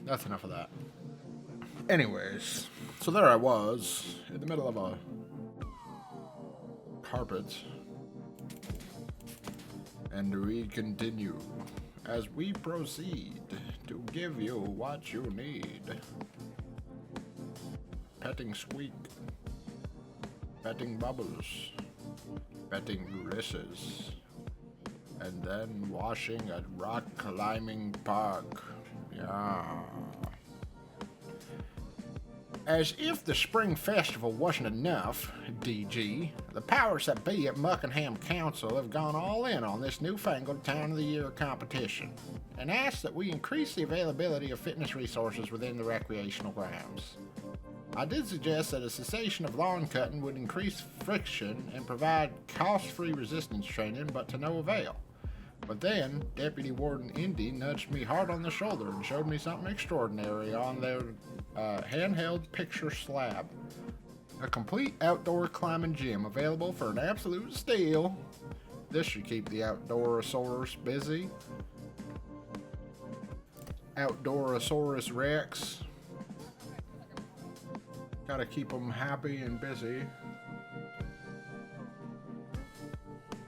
That's enough of that. Anyways, so there I was in the middle of a carpet. And we continue as we proceed to give you what you need. Petting Squeak. Petting Bubbles. Petting Ulysses. And then washing at Rock Climbing Park. Yeah. As if the Spring Festival wasn't enough, DG, the powers that be at Muckenham Council have gone all in on this newfangled Town of the Year competition and asked that we increase the availability of fitness resources within the recreational grounds. I did suggest that a cessation of lawn cutting would increase friction and provide cost-free resistance training, but to no avail. But then, Deputy Warden Indy nudged me hard on the shoulder and showed me something extraordinary on their handheld picture slab. A complete outdoor climbing gym available for an absolute steal. This should keep the Outdoorosaurus busy. Outdoorosaurus Rex. Gotta keep them happy and busy.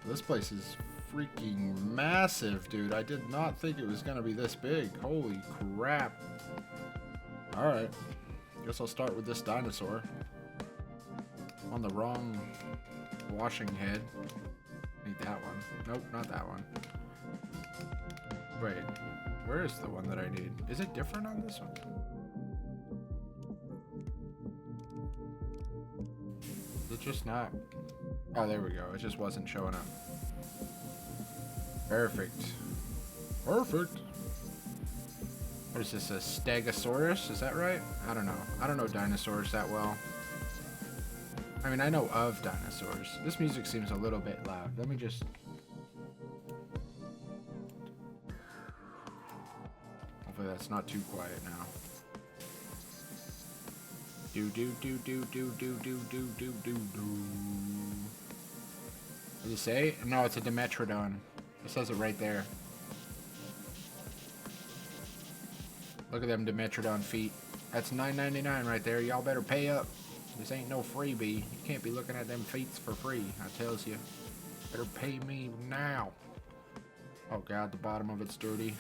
This place is freaking massive, dude. I did not think it was gonna be this big. Holy crap. Alright. Guess I'll start with this dinosaur. On the wrong washing head. Need that one. Nope, not that one. Wait. Where is the one that I need? Is it different on this one? Is it just not? Oh, there we go. It just wasn't showing up. Perfect. Perfect. What is this, a Stegosaurus? Is that right? I don't know. I don't know dinosaurs that well. I mean, I know of dinosaurs. This music seems a little bit loud. Let me just... Hopefully that's not too quiet now. Do do do do do do do do do do do. What does it say? No, it's a Dimetrodon. It says it right there. Look at them Dimetrodon feet. That's $9.99 right there. Y'all better pay up. This ain't no freebie. You can't be looking at them feet for free, I tells you. Better pay me now. Oh god, the bottom of it's dirty.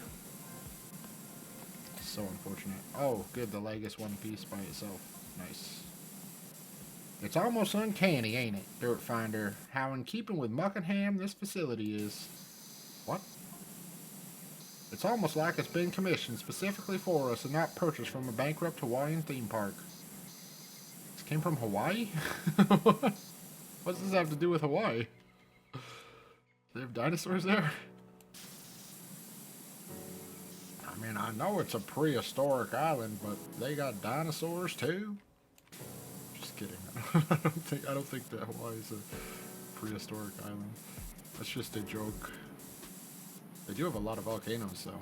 So unfortunate. Oh, good, the leg is one piece by itself. Nice. It's almost uncanny, ain't it, Dirt Finder, how in keeping with Muckenham this facility is. What? It's almost like it's been commissioned specifically for us and not purchased from a bankrupt Hawaiian theme park. This came from Hawaii? What does this have to do with Hawaii? Do they have dinosaurs there? I mean, I know it's a prehistoric island, but they got dinosaurs too? Just kidding. I don't think that Hawaii's a prehistoric island. That's just a joke. They do have a lot of volcanoes, though.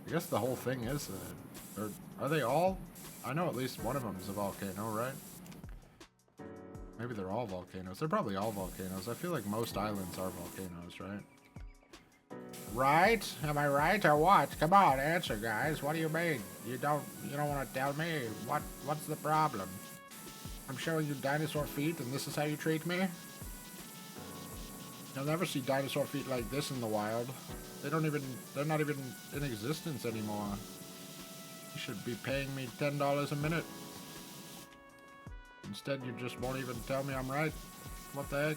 I guess the whole thing is are they all? I know at least one of them is a volcano, right? Maybe they're all volcanoes. They're probably all volcanoes. I feel like most islands are volcanoes, right? Right? Am I right or what? Come on, answer, guys. What do you mean? You don't want to tell me? What's the problem? I'm showing you dinosaur feet and this is how you treat me? You'll never see dinosaur feet like this in the wild. They're not even in existence anymore. You should be paying me $10 a minute. Instead, you just won't even tell me I'm right. What the heck?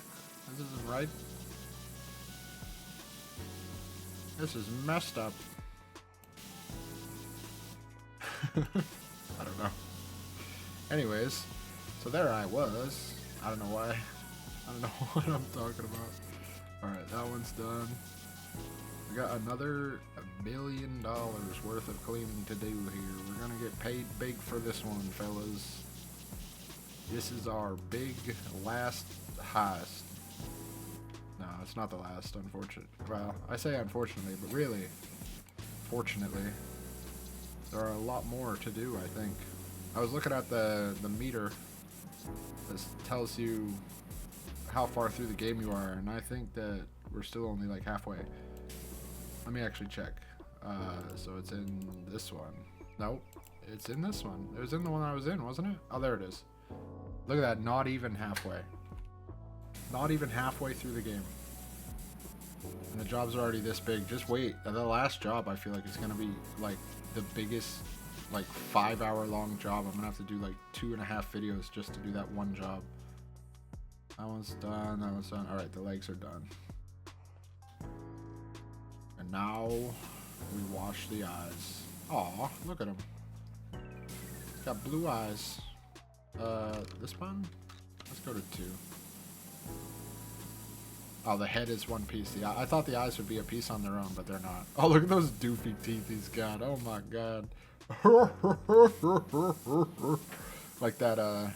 This isn't right. This is messed up. I don't know. Anyways, so there I was. I don't know why. I don't know what I'm talking about. Alright, that one's done. We got another $1 million worth of cleaning to do here. We're gonna get paid big for this one, fellas. This is our big last heist. No, it's not the last, unfortunately. Well, I say unfortunately, but really, fortunately, there are a lot more to do, I think. I was looking at the meter. This tells you how far through the game you are, and I think that we're still only like halfway. Let me actually check. So it's in this one. Nope. It's in this one. It was in the one I was in, wasn't it? Oh, there it is. Look at that. Not even halfway. Not even halfway through the game. And the job's are already this big. Just wait. The last job, I feel like, is going to be, like, the biggest, like, 5-hour long job. I'm going to have to do, like, 2.5 videos just to do that one job. That one's done. That one's done. Alright, the legs are done. And now we wash the eyes. Aw, look at him. He's got blue eyes. This one? Let's go to 2. Oh, the head is one piece. I thought the eyes would be a piece on their own, but they're not. Oh, look at those doofy teeth he's got. Oh my god. Like that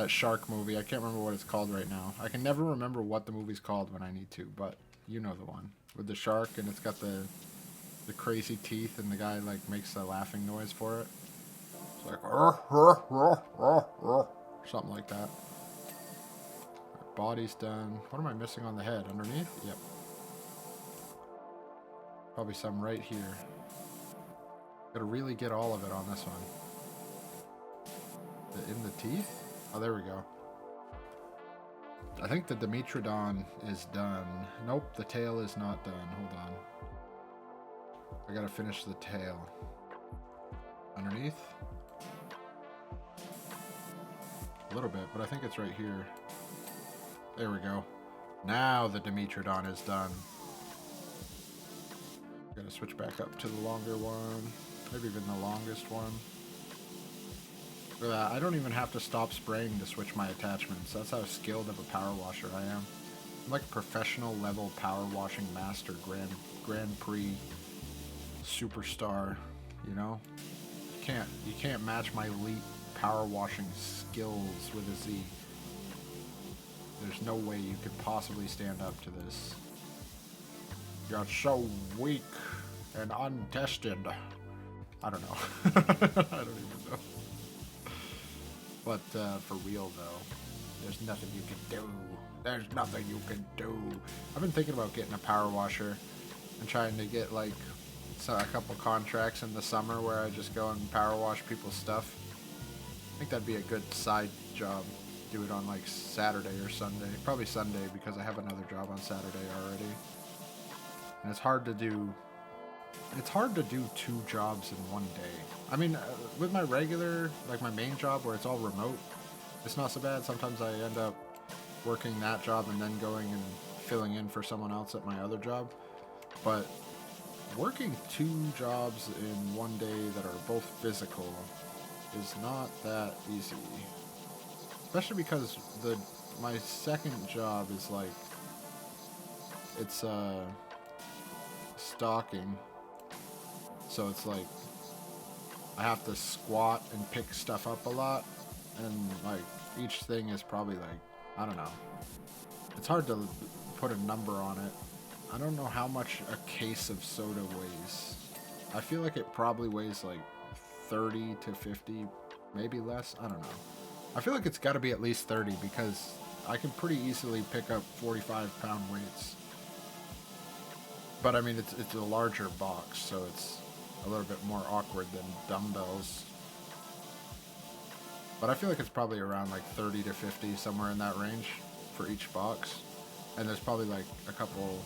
shark movie. I can't remember what it's called right now. I can never remember what the movie's called when I need to, but you know the one. With the shark, and it's got the crazy teeth, and the guy, like, makes a laughing noise for it. It's like, something like that. Body's done. What am I missing on the head? Underneath? Yep. Probably some right here. Gotta really get all of it on this one. In the teeth? Oh, there we go. I think the Dimetrodon is done. Nope, the tail is not done. Hold on. I gotta finish the tail. Underneath? A little bit, but I think it's right here. There we go. Now the Dimetrodon is done. Gotta switch back up to the longer one. Maybe even the longest one. Look at that. I don't even have to stop spraying to switch my attachments. That's how skilled of a power washer I am. I'm like a professional level power washing master, Grand Prix superstar, you know? You can't match my elite power washing skills with a Z. There's no way you could possibly stand up to this. You're so weak and untested. I don't know. I don't even know. But for real though, there's nothing you can do. There's nothing you can do. I've been thinking about getting a power washer and trying to get like a couple contracts in the summer where I just go and power wash people's stuff. I think that'd be a good side job. Do it on like Saturday or Sunday. Probably Sunday because I have another job on Saturday already. And it's hard to do 2 jobs in one day. I mean, with my regular, like my main job where it's all remote, it's not so bad. Sometimes I end up working that job and then going and filling in for someone else at my other job. But working 2 jobs in one day that are both physical is not that easy. Especially because my second job is like, it's stocking. So it's like, I have to squat and pick stuff up a lot. And like, each thing is probably like, I don't know. It's hard to put a number on it. I don't know how much a case of soda weighs. I feel like it probably weighs like 30 to 50, maybe less. I don't know. I feel like it's got to be at least 30 because I can pretty easily pick up 45-pound weights. But I mean, it's a larger box, so it's a little bit more awkward than dumbbells. But I feel like it's probably around like 30 to 50, somewhere in that range for each box. And there's probably like a couple,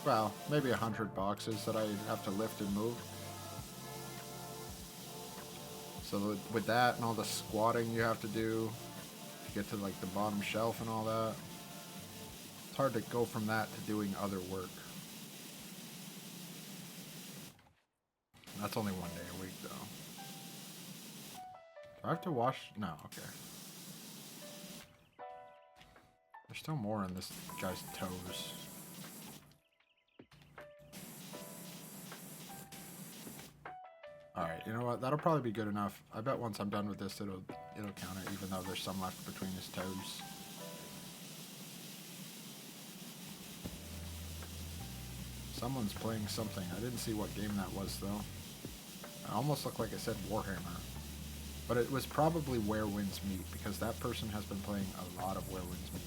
well, maybe 100 boxes that I have to lift and move. So with that and all the squatting you have to do to get to like the bottom shelf and all that, it's hard to go from that to doing other work. That's only one day a week though. Do I have to wash? No, okay. There's still more in this guy's toes. Alright, you know what? That'll probably be good enough. I bet once I'm done with this, it'll count it, even though there's some left between his toes. Someone's playing something. I didn't see what game that was, though. It almost looked like it said Warhammer. But it was probably Where Winds Meet, because that person has been playing a lot of Where Winds Meet.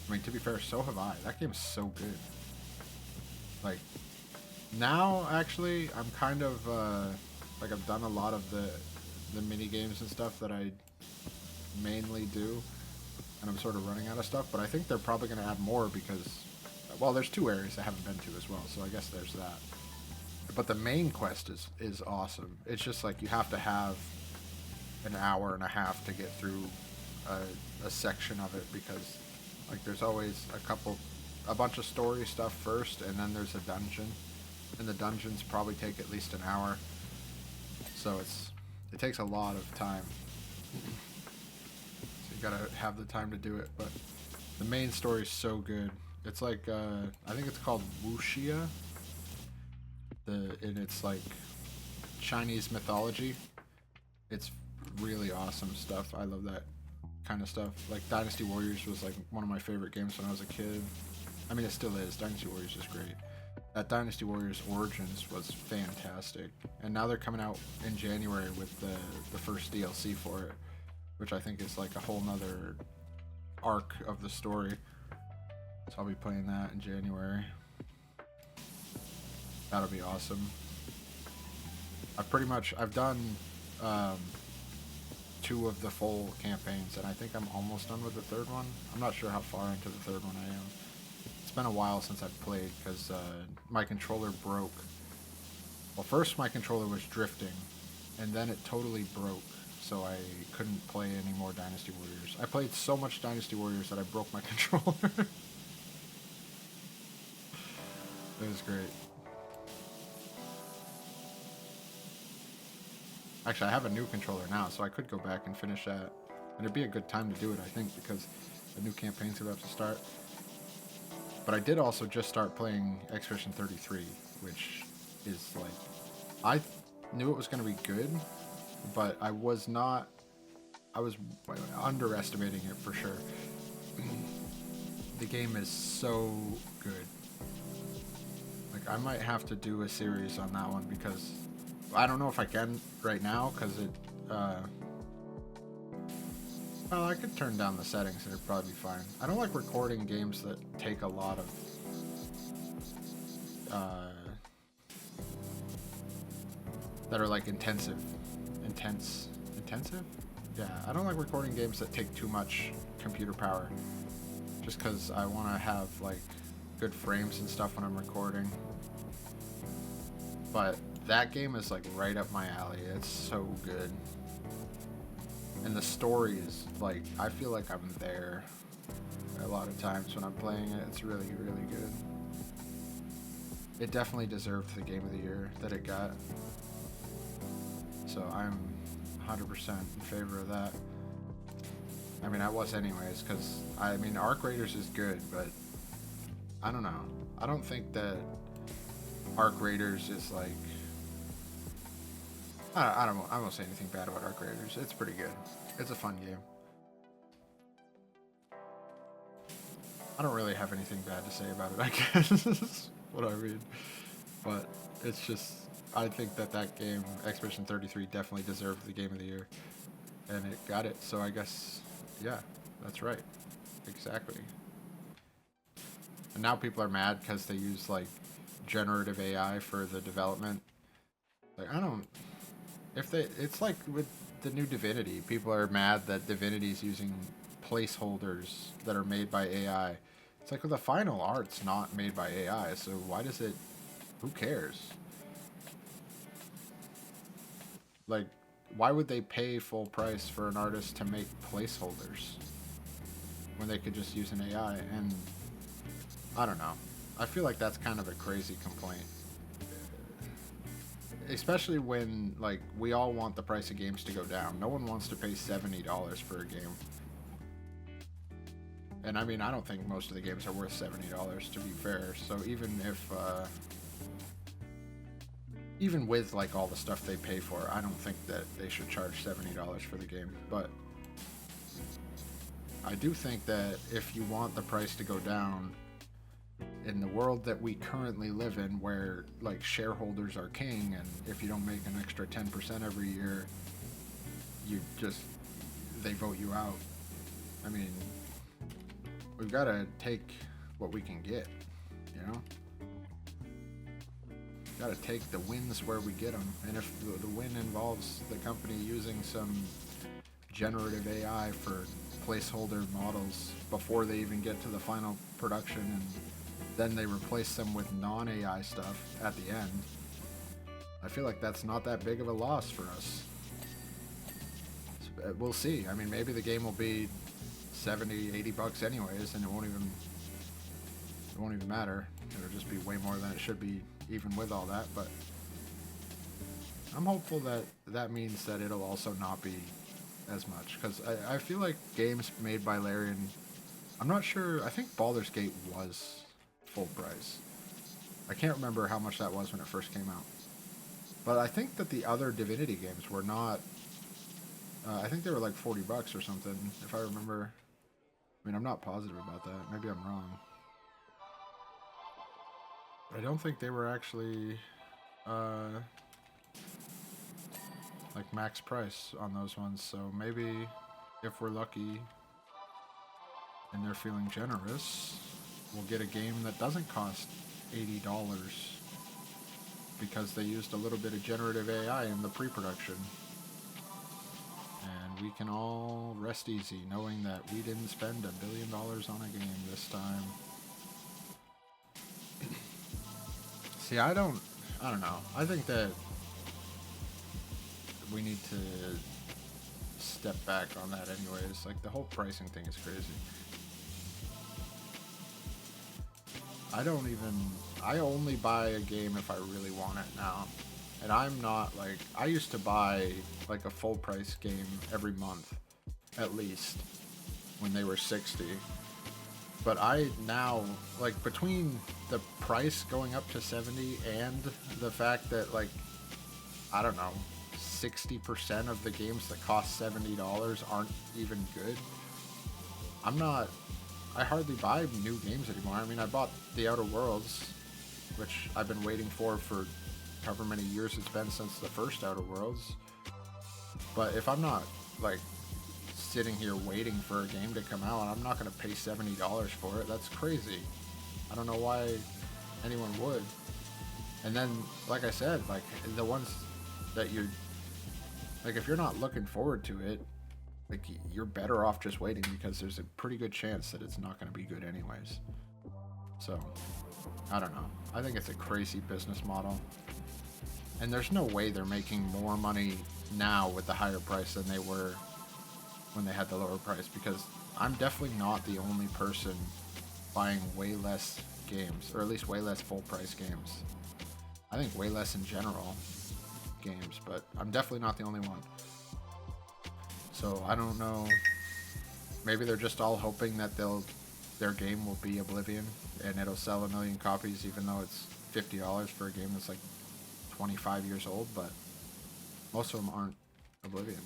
I mean, to be fair, so have I. That game's so good. Like, Now, actually, I'm kind of like I've done a lot of the mini games and stuff that I mainly do, and I'm sort of running out of stuff. But I think they're probably going to add more because, well, there's 2 areas I haven't been to as well, so I guess there's that. But the main quest is awesome. It's just like you have to have an hour and a half to get through a section of it because like there's always a bunch of story stuff first, and then there's a dungeon, and the dungeons probably take at least an hour, so it takes a lot of time. So you gotta have the time to do it. But the main story is so good. It's like I think it's called Wuxia, and it's like Chinese mythology. It's really awesome stuff. I love that kind of stuff. Like Dynasty Warriors was like one of my favorite games when I was a kid. I mean, it still is. Dynasty Warriors is great. That Dynasty Warriors Origins was fantastic, and now they're coming out in January with the first DLC for it, which I think is like a whole nother arc of the story. So I'll be playing that in January. That'll be awesome. I've done 2 of the full campaigns, and I think I'm almost done with the 3rd one. I'm not sure how far into the 3rd one I am. It's been a while since I've played because my controller broke. Well, first my controller was drifting, and then it totally broke, so I couldn't play any more Dynasty Warriors. I played so much Dynasty Warriors that I broke my controller. It was great. Actually, I have a new controller now, so I could go back and finish that. And it'd be a good time to do it, I think, because the new campaign's about to start. But I did also just start playing Expedition 33, which is like... I knew it was going to be good, but I was underestimating it for sure. The game is so good. Like, I might have to do a series on that one because... I don't know if I can right now because it, well, I could turn down the settings and it'd probably be fine. I don't like recording games that take a lot of, that are like intensive? Yeah, I don't like recording games that take too much computer power just because I want to have like good frames and stuff when I'm recording. But that game is like right up my alley. It's so good. And the story is like, I feel like I'm there a lot of times when I'm playing it. It's really, really good. It definitely deserved the game of the year that it got. So I'm 100% in favor of that. I mean, I was anyways, because, I mean, Arc Raiders is good, but I don't know. I don't think that Arc Raiders is like... I won't say anything bad about Arc Raiders. It's pretty good. It's a fun game. I don't really have anything bad to say about it, I guess. Is what I mean. But it's just... I think that game, Expedition 33, definitely deserved the game of the year. And it got it, so I guess... Yeah, that's right. Exactly. And now people are mad because they use, like, generative AI for the development. Like, I don't... It's like with the new Divinity. People are mad that Divinity's using placeholders that are made by AI. It's like, well, the final art's not made by AI, so why does it... Who cares? Like, why would they pay full price for an artist to make placeholders when they could just use an AI? And I don't know. I feel like that's kind of a crazy complaint. Especially when, like, we all want the price of games to go down. No one wants to pay $70 for a game. And I mean, I don't think most of the games are worth $70, to be fair. So even if, even with, like, all the stuff they pay for, I don't think that they should charge $70 for the game. But I do think that if you want the price to go down, in the world that we currently live in, where like shareholders are king, and if you don't make an extra 10% every year, they vote you out. I mean, we've got to take what we can get, you know? Gotta take the wins where we get them. And if the win involves the company using some generative AI for placeholder models before they even get to the final production, and then they replace them with non-AI stuff at the end, I feel like that's not that big of a loss for us. So, we'll see. I mean, maybe the game will be 70, 80 bucks anyways, and it won't even matter. It'll just be way more than it should be, even with all that. But I'm hopeful that that means that it'll also not be as much, because I feel like games made by Larian, I'm not sure, I think Baldur's Gate was full price. I can't remember how much that was when it first came out. But I think that the other Divinity games were not, I think they were like 40 bucks or something, if I remember. I mean, I'm not positive about that. Maybe I'm wrong. But I don't think they were actually, like max price on those ones. So maybe if we're lucky and they're feeling generous, we'll get a game that doesn't cost $80 because they used a little bit of generative AI in the pre-production. And we can all rest easy knowing that we didn't spend $1 billion on a game this time. See, I don't know. I think that we need to step back on that anyways. Like, the whole pricing thing is crazy. I only buy a game if I really want it now. And I'm not like, I used to buy like a full price game every month, at least, when they were 60. But I now, like, between the price going up to 70 and the fact that, like, I don't know, 60% of the games that cost $70 aren't even good, I hardly buy new games anymore. I mean, I bought The Outer Worlds, which I've been waiting for however many years it's been since the first Outer Worlds. But if I'm not, like, sitting here waiting for a game to come out, I'm not going to pay $70 for it. That's crazy. I don't know why anyone would. And then, like I said, like, the ones that you're, like, if you're not looking forward to it, like, you're better off just waiting, because there's a pretty good chance that it's not going to be good anyways. So, I don't know. I think it's a crazy business model. And there's no way they're making more money now with the higher price than they were when they had the lower price, because I'm definitely not the only person buying way less games, or at least way less full price games. I think way less in general games, but I'm definitely not the only one. So I don't know, maybe they're just all hoping that their game will be Oblivion and it'll sell 1 million copies, even though it's $50 for a game that's like 25 years old. But most of them aren't Oblivion.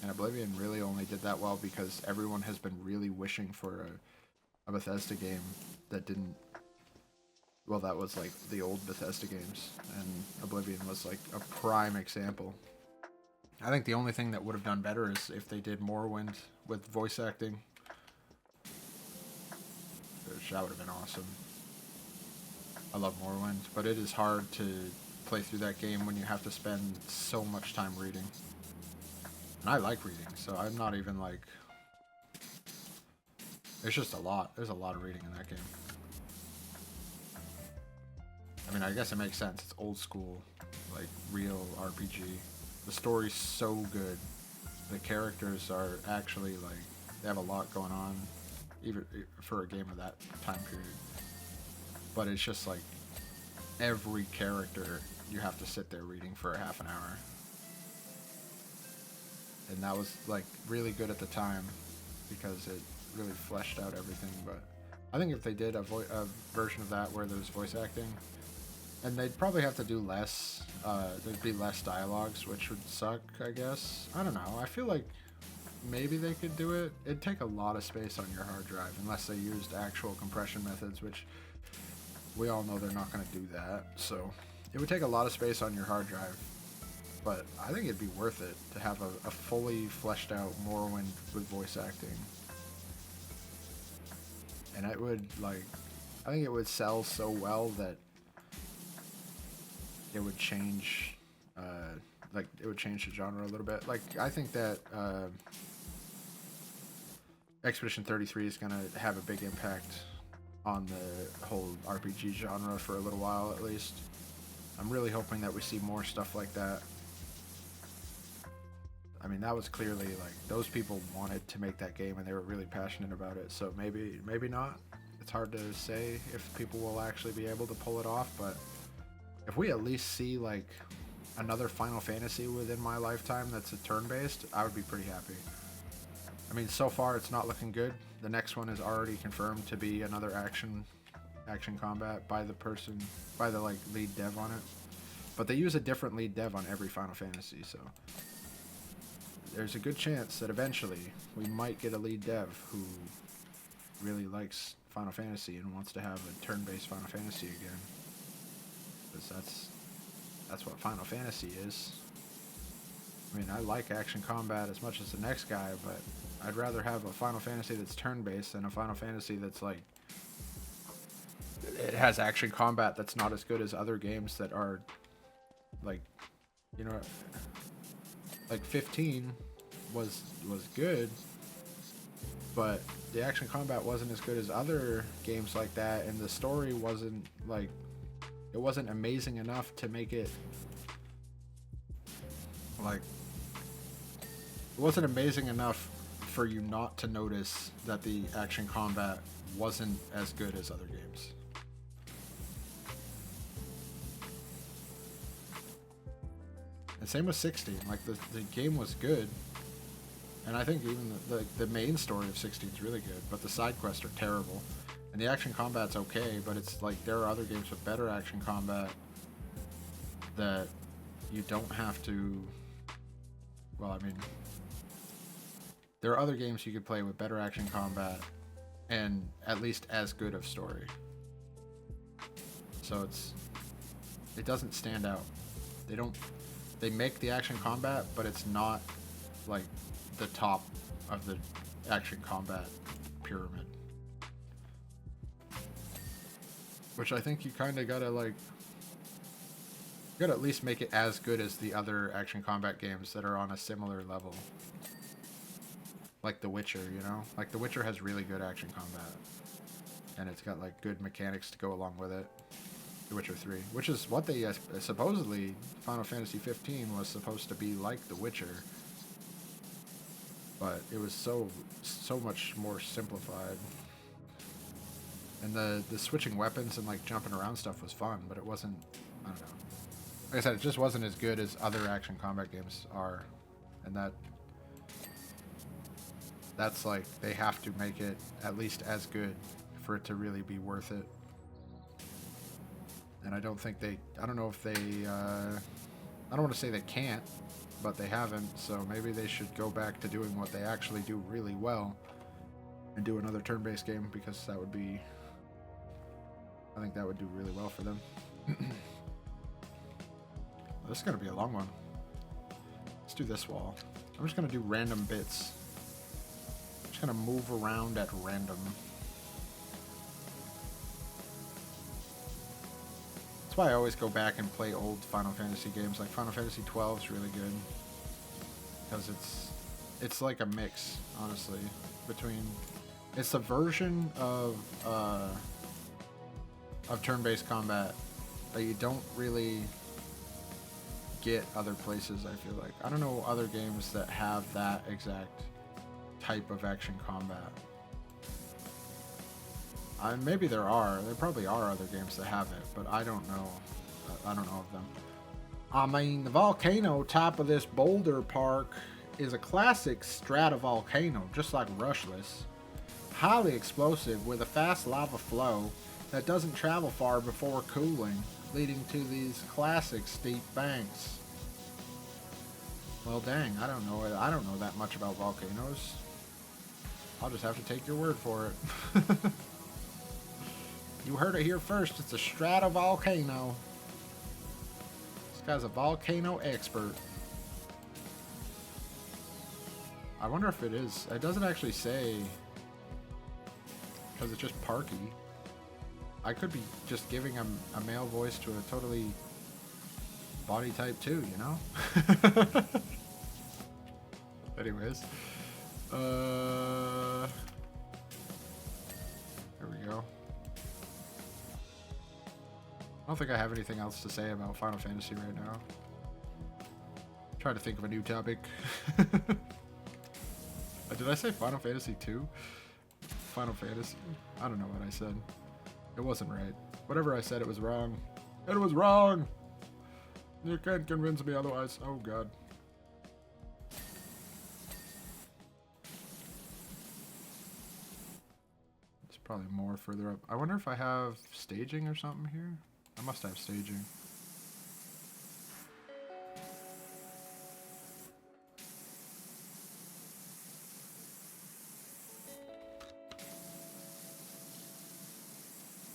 And Oblivion really only did that well because everyone has been really wishing for a Bethesda game that didn't, well, that was like the old Bethesda games, and Oblivion was like a prime example. I think the only thing that would have done better is if they did Morrowind with voice acting. That would have been awesome. I love Morrowind, but it is hard to play through that game when you have to spend so much time reading. And I like reading, so I'm not even like... It's just a lot. There's a lot of reading in that game. I mean, I guess it makes sense. It's old school, like, real RPG. The story's so good. The characters are actually, like, they have a lot going on, even for a game of that time period. But it's just, like, every character you have to sit there reading for a half an hour. And that was, like, really good at the time because it really fleshed out everything. But I think if they did a version of that where there's voice acting, and they'd probably have to do less, there'd be less dialogues, which would suck, I guess. I don't know. I feel like maybe they could do it. It'd take a lot of space on your hard drive unless they used actual compression methods, which we all know they're not going to do that. So it would take a lot of space on your hard drive. But I think it'd be worth it to have a fully fleshed out Morrowind with voice acting. And it would, like, I think it would sell so well that it would change, like it would change the genre a little bit. Like I think that Expedition 33 is gonna have a big impact on the whole RPG genre for a little while at least. I'm really hoping that we see more stuff like that. I mean, that was clearly like those people wanted to make that game and they were really passionate about it. So maybe not. It's hard to say if people will actually be able to pull it off, but if we at least see like another Final Fantasy within my lifetime that's a turn-based, I would be pretty happy. I mean, so far it's not looking good. The next one is already confirmed to be another action combat by the like lead dev on it. But they use a different lead dev on every Final Fantasy, so there's a good chance that eventually we might get a lead dev who really likes Final Fantasy and wants to have a turn-based Final Fantasy again. Because that's what Final Fantasy is. I mean, I like action combat as much as the next guy, but I'd rather have a Final Fantasy that's turn-based than a Final Fantasy that's like it has action combat that's not as good as other games that are like, you know, like 15 was good, but the action combat wasn't as good as other games like that, and the story wasn't like, it wasn't amazing enough to make it like, it wasn't amazing enough for you not to notice that the action combat wasn't as good as other games. And same with 16. Like the game was good, and I think even the main story of 16 is really good, but the side quests are terrible, and the action combat's okay. But it's like there are other games with better action combat that you don't have to. Well, I mean, there are other games you could play with better action combat and at least as good of story. So it doesn't stand out. They make the action combat, but it's not like the top of the action combat pyramid. Which I think you kind of gotta like, you gotta at least make it as good as the other action combat games that are on a similar level. Like The Witcher, you know? Like The Witcher has really good action combat. And it's got like good mechanics to go along with it. The Witcher 3, which is what they supposedly Final Fantasy 15 was supposed to be like The Witcher, but it was so much more simplified. And the switching weapons and like jumping around stuff was fun, but it wasn't, I don't know. Like I said, it just wasn't as good as other action combat games are, and that's like they have to make it at least as good for it to really be worth it. And I don't think I don't know if they, I don't want to say they can't, but they haven't, so maybe they should go back to doing what they actually do really well and do another turn-based game, because that would be, I think that would do really well for them. This is going to be a long one. Let's do this wall. I'm just going to do random bits. I'm just going to move around at random. That's why I always go back and play old Final Fantasy games. Like Final Fantasy 12 is really good, because it's like a mix, honestly, between, it's a version of turn-based combat that you don't really get other places. I feel like I don't know other games that have that exact type of action combat. Maybe there probably are other games that have it, but I don't know. I don't know of them. I mean, the volcano top of this boulder park is a classic stratovolcano, just like Rushless. Highly explosive with a fast lava flow that doesn't travel far before cooling, leading to these classic steep banks. Well, dang, I don't know that much about volcanoes. I'll just have to take your word for it. You heard it here first. It's a stratovolcano. This guy's a volcano expert. I wonder if it is. It doesn't actually say, because it's just Parky. I could be just giving a male voice to a totally body type too, you know? Anyways. There we go. I don't think I have anything else to say about Final Fantasy right now. Trying to think of a new topic. Did I say Final Fantasy 2? Final Fantasy? I don't know what I said. It wasn't right. Whatever I said, it was wrong. It was wrong! You can't convince me otherwise. Oh god. It's probably more further up. I wonder if I have staging or something here? I must have staging.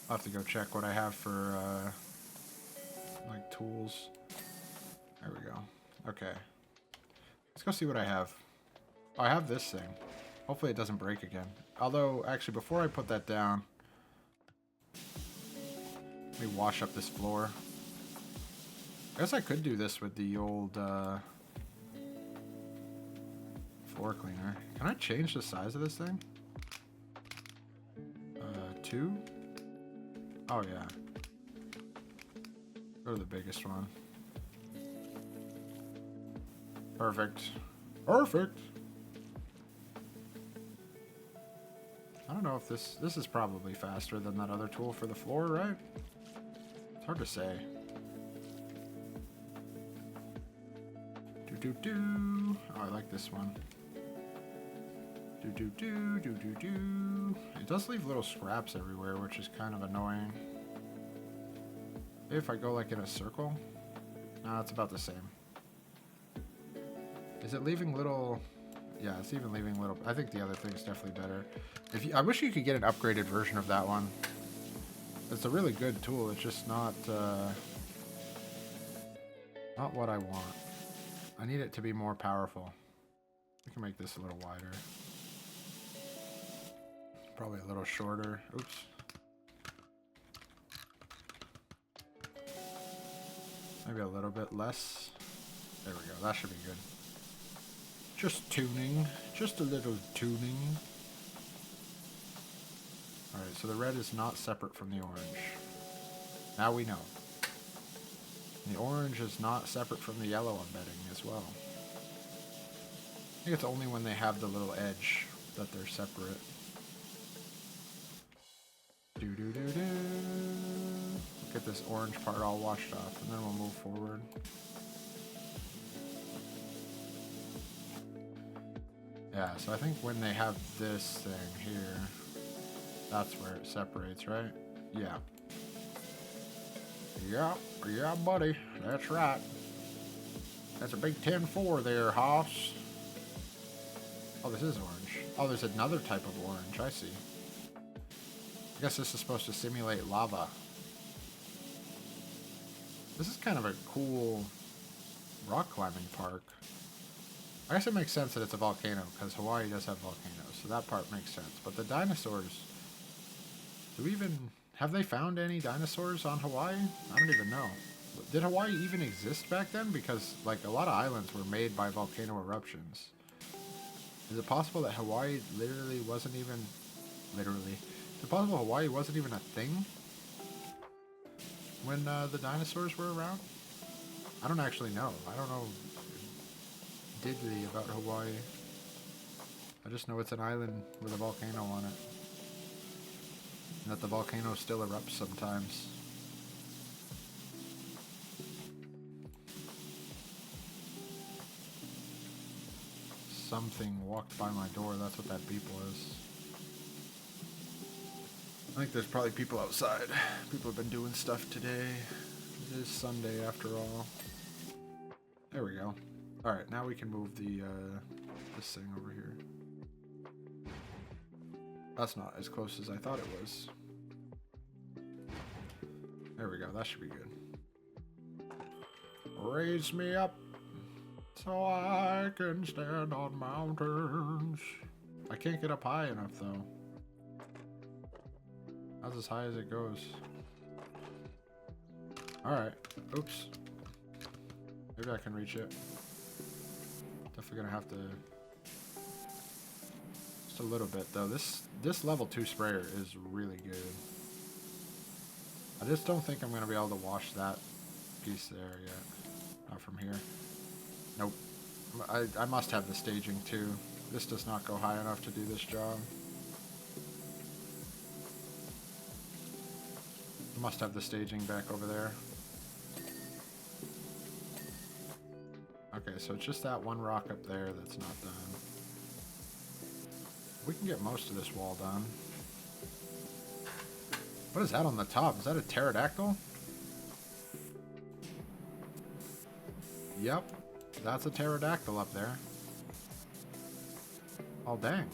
I'll have to go check what I have for, like, tools. There we go. Okay. Let's go see what I have. Oh, I have this thing. Hopefully it doesn't break again. Although, actually, before I put that down, let me wash up this floor. I guess I could do this with the old, floor cleaner. Can I change the size of this thing? 2? Oh, yeah. Go to the biggest one. Perfect. Perfect! I don't know if this is probably faster than that other tool for the floor, right? It's hard to say. Do-do-do. Oh, I like this one. Do-do-do, do-do-do. It does leave little scraps everywhere, which is kind of annoying. Maybe if I go like in a circle? No, it's about the same. Is it leaving little... Yeah, it's even leaving little... I think the other thing's definitely better. I wish you could get an upgraded version of that one. It's a really good tool. It's just not what I want. I need it to be more powerful. I can make this a little wider. Probably a little shorter. Oops. Maybe a little bit less. There we go. That should be good. Just tuning. Just a little tuning. Alright, so the red is not separate from the orange. Now we know. The orange is not separate from the yellow, I'm betting, as well. I think it's only when they have the little edge that they're separate. Do-do-do-do. Get this orange part all washed off, and then we'll move forward. Yeah, so I think when they have this thing here, that's where it separates, right? Yeah. Yeah, buddy. That's right. That's a big 10-4 there, Hoss. Oh, this is orange. Oh, there's another type of orange. I see. I guess this is supposed to simulate lava. This is kind of a cool rock climbing park. I guess it makes sense that it's a volcano, because Hawaii does have volcanoes, so that part makes sense. But the dinosaurs... Have they found any dinosaurs on Hawaii? I don't even know. Did Hawaii even exist back then? Because, like, a lot of islands were made by volcano eruptions. Is it possible that Hawaii literally wasn't even... Literally. Is it possible Hawaii wasn't even a thing when the dinosaurs were around? I don't actually know. I don't know diddly about Hawaii. I just know it's an island with a volcano on it. And that the volcano still erupts sometimes. Something walked by my door, that's what that beep was. I think there's probably people outside. People have been doing stuff today. It is Sunday after all. There we go. Alright, now we can move the this thing over here. That's not as close as I thought it was. There we go, that should be good. Raise me up so I can stand on mountains. I can't get up high enough though. That's as high as it goes. Alright, oops. Maybe I can reach it. Definitely gonna have to... Just a little bit, though. This level 2 sprayer is really good. I just don't think I'm gonna be able to wash that piece there yet. Not from here. Nope. I must have the staging, too. This does not go high enough to do this job. Must have the staging back over there. Okay, so it's just that one rock up there that's not done. We can get most of this wall done. What is that on the top? Is that a pterodactyl? Yep, that's a pterodactyl up there. Oh, dang.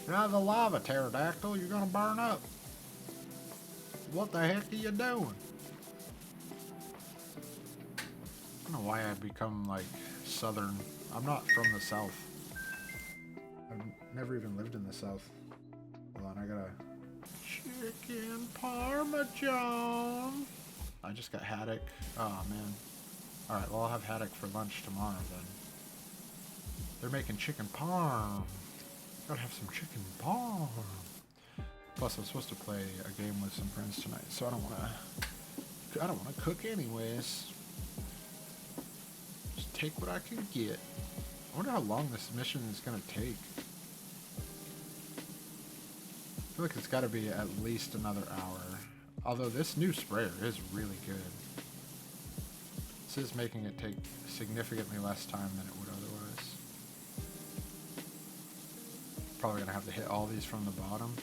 Get out of the lava, pterodactyl. You're gonna burn up. What the heck are you doing? I don't know why I've become, like, southern. I'm not from the south. I've never even lived in the south. Hold on, I gotta... Chicken parmesan. I just got haddock. Oh, man. Alright, well, I'll have haddock for lunch tomorrow, then. They're making chicken parm. Gotta have some chicken parm. Plus, I'm supposed to play a game with some friends tonight, so I don't wanna cook anyways. Just take what I can get. I wonder how long this mission is gonna take. I feel like it's gotta be at least another hour. Although this new sprayer is really good. This is making it take significantly less time than it would otherwise. Probably gonna have to hit all these from the bottom.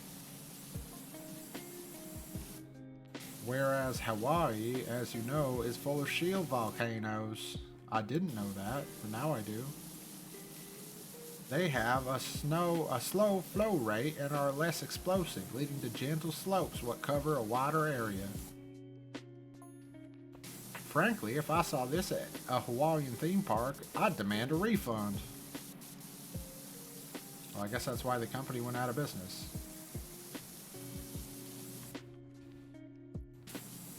Whereas Hawaii, as you know, is full of shield volcanoes. I didn't know that, but now I do. They have a slow flow rate and are less explosive, leading to gentle slopes what cover a wider area. Frankly, if I saw this at a Hawaiian theme park, I'd demand a refund. Well, I guess that's why the company went out of business.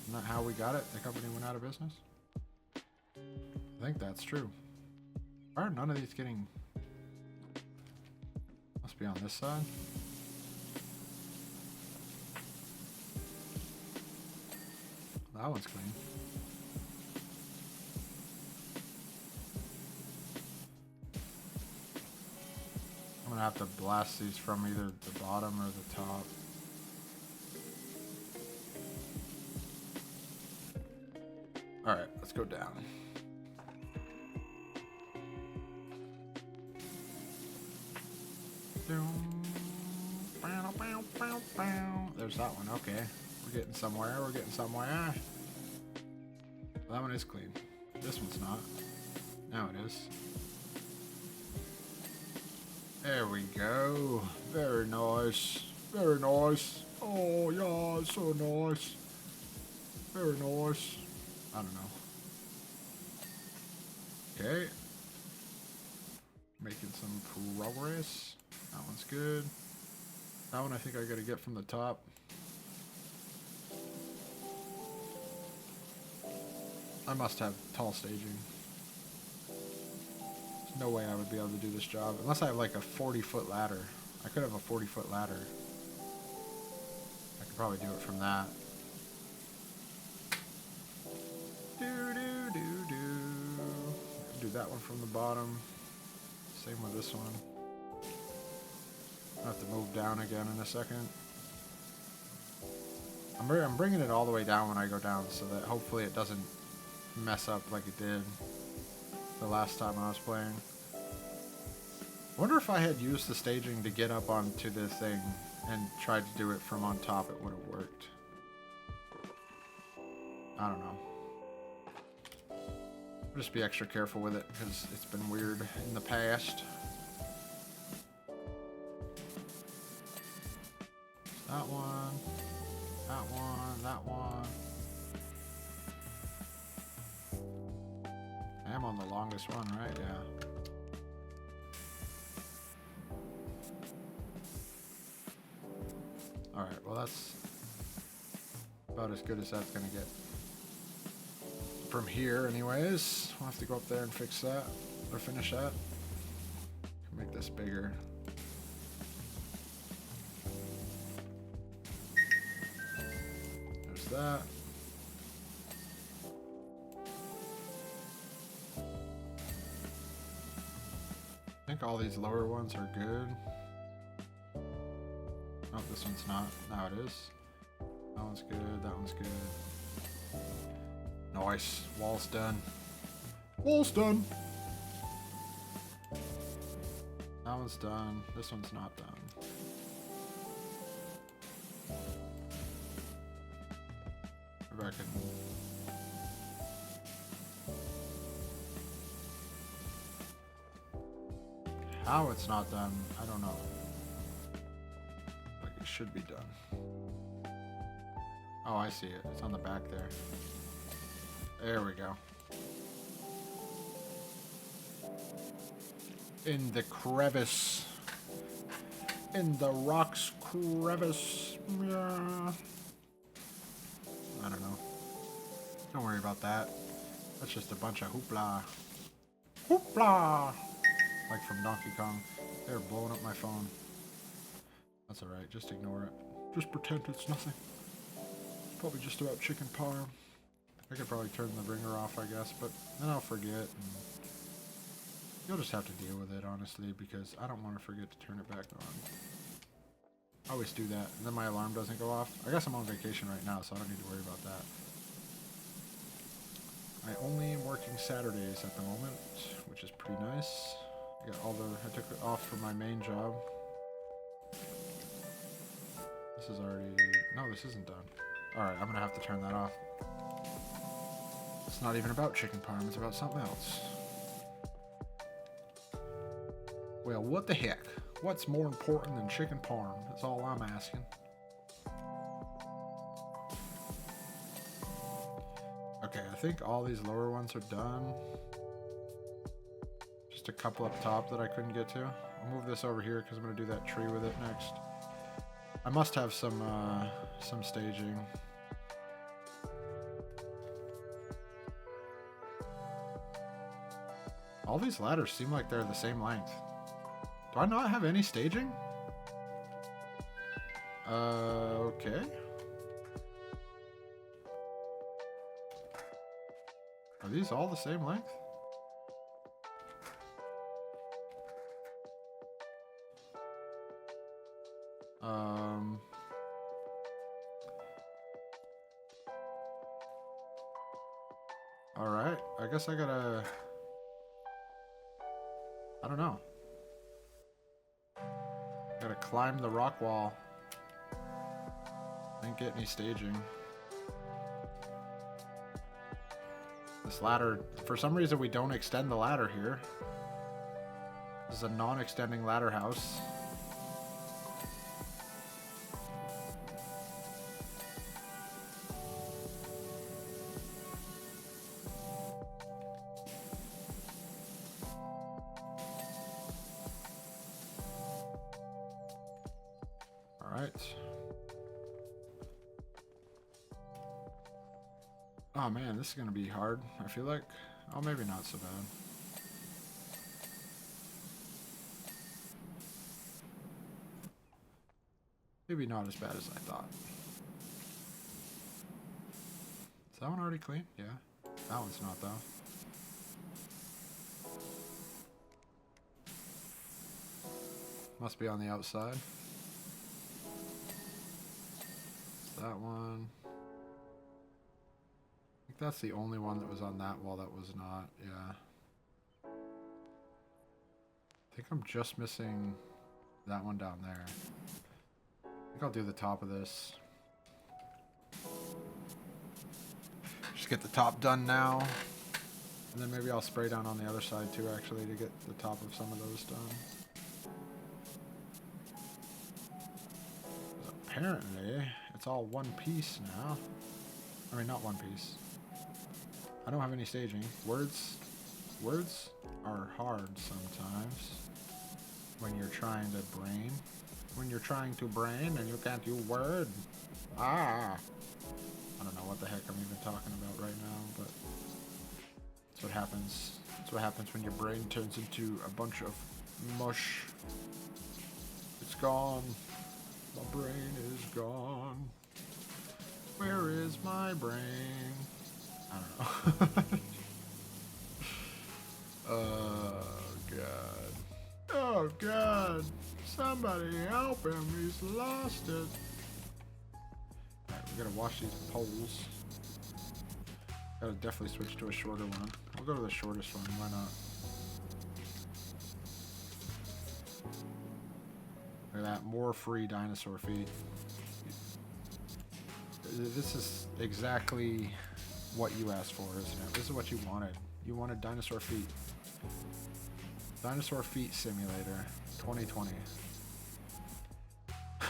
Isn't that how we got it? The company went out of business? I think that's true. Why are none of these getting... Must be on this side. That one's clean. I'm gonna have to blast these from either the bottom or the top. Alright, let's go down. There's that one, okay. We're getting somewhere, we're getting somewhere. That one is clean. This one's not. Now it is. There we go. Very nice. Very nice. Oh, yeah, it's so nice. Very nice. I don't know. Okay. Making some progress. That one's good. That one I think I gotta get from the top. I must have tall staging. There's no way I would be able to do this job. Unless I have like a 40-foot ladder. I could have a 40-foot ladder. I could probably do it from that. Do that one from the bottom. Same with this one. I'll have to move down again in a second. I'm bringing it all the way down when I go down so that hopefully it doesn't mess up like it did the last time I was playing. I wonder if I had used the staging to get up onto the thing and tried to do it from on top, it would have worked. I don't know. I'll just be extra careful with it because it's been weird in the past. That one, that one, that one. I am on the longest one, right? Yeah. Alright, well that's about as good as that's gonna get. from here anyways. We'll have to go up there and fix that, or finish that. Make this bigger. There's that. I think all these lower ones are good. Oh, this one's not. Now it is. That one's good. That one's good. Nice. Wall's done. Wall's done. That one's done. This one's not done. Maybe I can... How it's not done, I don't know. Like it should be done. Oh, I see it. It's on the back there. There we go. In the crevice. In the rocks crevice. Yeah. I don't know. Don't worry about that. That's just a bunch of hoopla. Hoopla! Like from Donkey Kong. They're blowing up my phone. That's alright, just ignore it. Just pretend it's nothing. It's probably just about chicken parm. I could probably turn the ringer off, I guess, but then I'll forget. And you'll just have to deal with it, honestly, because I don't want to forget to turn it back on. I always do that, and then my alarm doesn't go off. I guess I'm on vacation right now, so I don't need to worry about that. I only am working Saturdays at the moment, which is pretty nice. I took it off for my main job. This is already... No, this isn't done. Alright, I'm gonna have to turn that off. It's not even about chicken parm, it's about something else. Well, what the heck? What's more important than chicken parm? That's all I'm asking. Okay, I think all these lower ones are done. Just a couple up top that I couldn't get to. I'll move this over here because I'm going to do that tree with it next. I must have some staging. All these ladders seem like they're the same length. Do I not have any staging? Okay. Are these all the same length? Alright, I guess I gotta... I don't know. Gotta climb the rock wall. Didn't get any staging. This ladder, for some reason we don't extend the ladder here. This is a non-extending ladder house. Oh man, this is gonna be hard, I feel like. Oh, maybe not so bad. Maybe not as bad as I thought. Is that one already clean? Yeah. That one's not, though. Must be on the outside. That one. I think that's the only one that was on that wall that was not, yeah. I think I'm just missing that one down there. I think I'll do the top of this. Just get the top done now. And then maybe I'll spray down on the other side too, actually, to get the top of some of those done. Apparently, it's all one piece now. I mean, not one piece. I don't have any staging. Words are hard sometimes when you're trying to brain. When you're trying to brain and you can't use word. Ah! I don't know what the heck I'm even talking about right now, but what happens. That's what happens when your brain turns into a bunch of mush. It's gone. My brain is gone. Where is my brain? I don't know. Oh, God. Oh, God. Somebody help him. He's lost it. Alright, we gotta wash these poles. Gotta definitely switch to a shorter one. We'll go to the shortest one. Why not? Look at that. More free dinosaur feet. This is exactly what you asked for, isn't it? This is what you wanted. You wanted dinosaur feet. Dinosaur feet simulator 2020.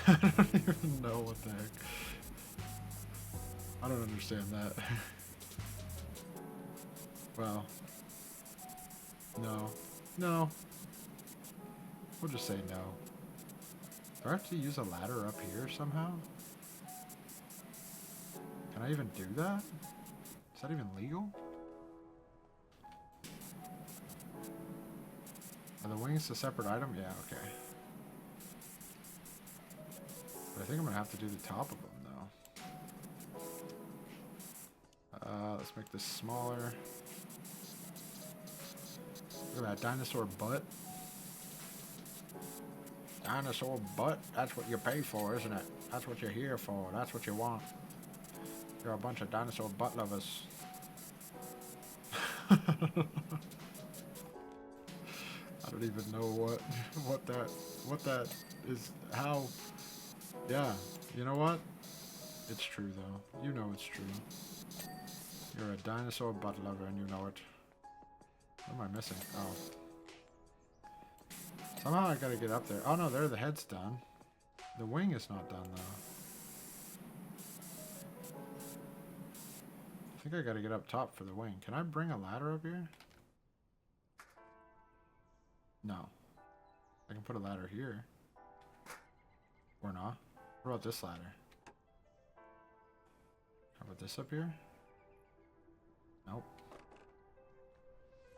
I don't even know what the heck. I don't understand that. Well. No. No. We'll just say no. Do I have to use a ladder up here somehow? Can I even do that? Is that even legal? Are the wings a separate item? Yeah, okay. But I think I'm gonna have to do the top of them though. Let's make this smaller. Look at that dinosaur butt. Dinosaur butt? That's what you pay for, isn't it? That's what you're here for. That's what you want. You're a bunch of dinosaur butt lovers. I don't even know what that is. How? Yeah. You know what? It's true though. You know it's true. You're a dinosaur butt lover and you know it. What am I missing? Oh. Somehow I gotta get up there. Oh no, there the head's done. The wing is not done though. I think I gotta get up top for the wing. Can I bring a ladder up here? No. I can put a ladder here. Or not. What about this ladder? How about this up here? Nope.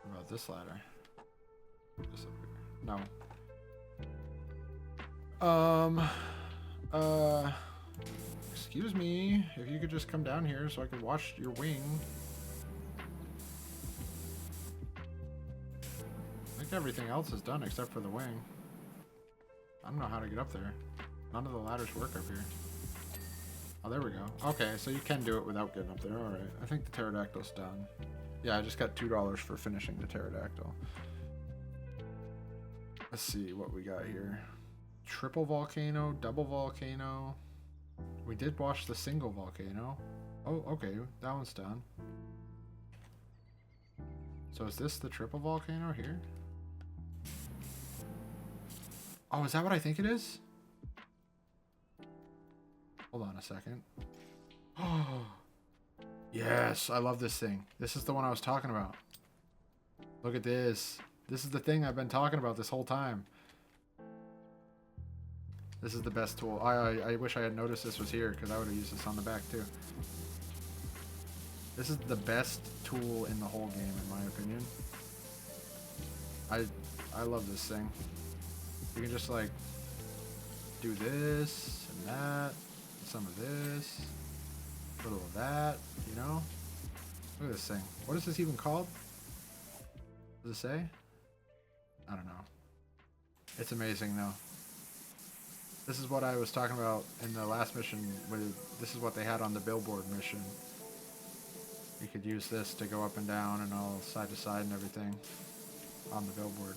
What about this ladder? This up here. No. Excuse me, if you could just come down here so I could wash your wing. I think everything else is done except for the wing. I don't know how to get up there. None of the ladders work up here. Oh, there we go. Okay, so you can do it without getting up there. Alright, I think the pterodactyl's done. Yeah, I just got $2 for finishing the pterodactyl. Let's see what we got here. Triple volcano, double volcano. We did wash the single volcano. Oh, okay, that one's done. So is this the triple volcano here? Oh, is that what I think it is? Hold on a second. Oh, yes, I love this thing. This is the one I was talking about. Look at this. This is the thing I've been talking about this whole time. This is the best tool. I wish I had noticed this was here because I would have used this on the back too. This is the best tool in the whole game in my opinion. I love this thing. You can just like do this and that, some of this, a little of that, you know? Look at this thing. What is this even called? Does it say? I don't know. It's amazing though. This is what I was talking about in the last mission. This is what they had on the billboard mission. You could use this to go up and down and all side to side and everything on the billboard.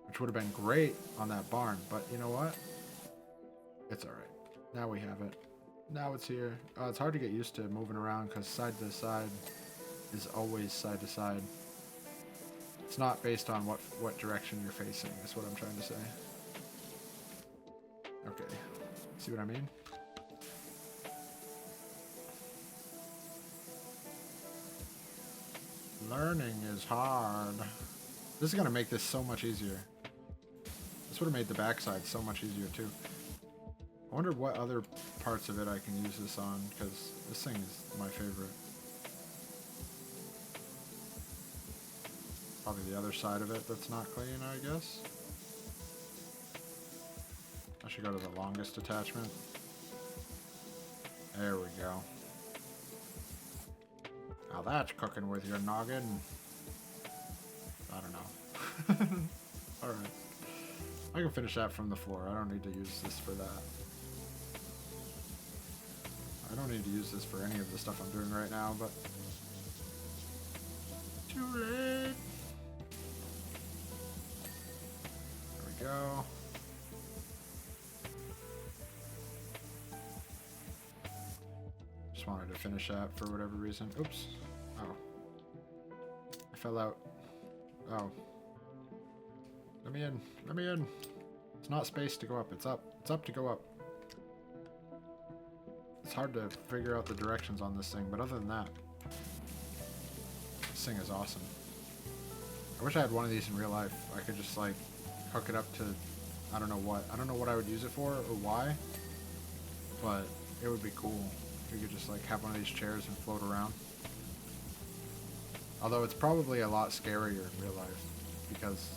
Which would have been great on that barn, but you know what? It's alright. Now we have it. Now it's here. It's hard to get used to moving around because side to side is always side to side. It's not based on what direction you're facing, is what I'm trying to say. Okay. See what I mean? Learning is hard. This is going to make this so much easier. This would have made the backside so much easier too. I wonder what other parts of it I can use this on, because this thing is my favorite. Probably the other side of it that's not clean, I guess. I should go to the longest attachment. There we go. Now that's cooking with your noggin. I don't know. Alright. I can finish that from the floor. I don't need to use this for that. I don't need to use this for any of the stuff I'm doing right now, but... Too late! There we go. Just wanted to finish that for whatever reason. Oops. Oh. I fell out. Oh. Let me in. Let me in. It's not space to go up. It's up. It's up to go up. It's hard to figure out the directions on this thing, but other than that, this thing is awesome. I wish I had one of these in real life. I could just like hook it up to, I don't know what. I don't know what I would use it for or why, but it would be cool if you could just like have one of these chairs and float around. Although it's probably a lot scarier in real life because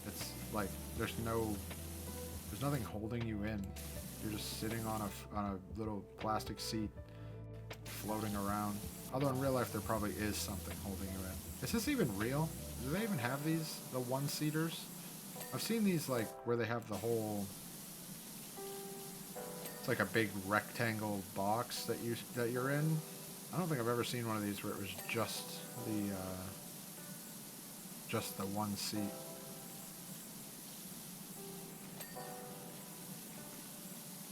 it's like there's nothing holding you in. You're just sitting on a little plastic seat floating around. Although in real life there probably is something holding you in. Is this even real? Do they even have these, the one-seaters? I've seen these like where they have the whole, it's like a big rectangle box that you're in. I don't think I've ever seen one of these where it was just the one seat.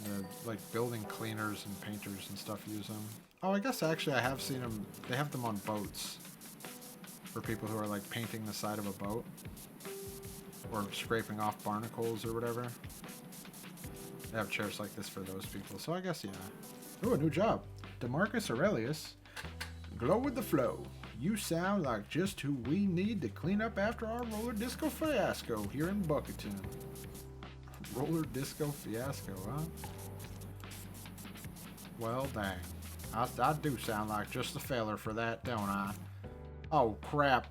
The like building cleaners and painters and stuff use them. Oh, I guess actually I have seen them. They have them on boats for people who are like painting the side of a boat or scraping off barnacles or whatever. They have chairs like this for those people. So I guess, yeah. Ooh, a new job. DeMarcus Aurelius. Glow with the flow. You sound like just who we need to clean up after our roller disco fiasco here in Bucketon. Roller disco fiasco, huh? Well, dang. I do sound like just the feller for that, don't I? Oh, crap.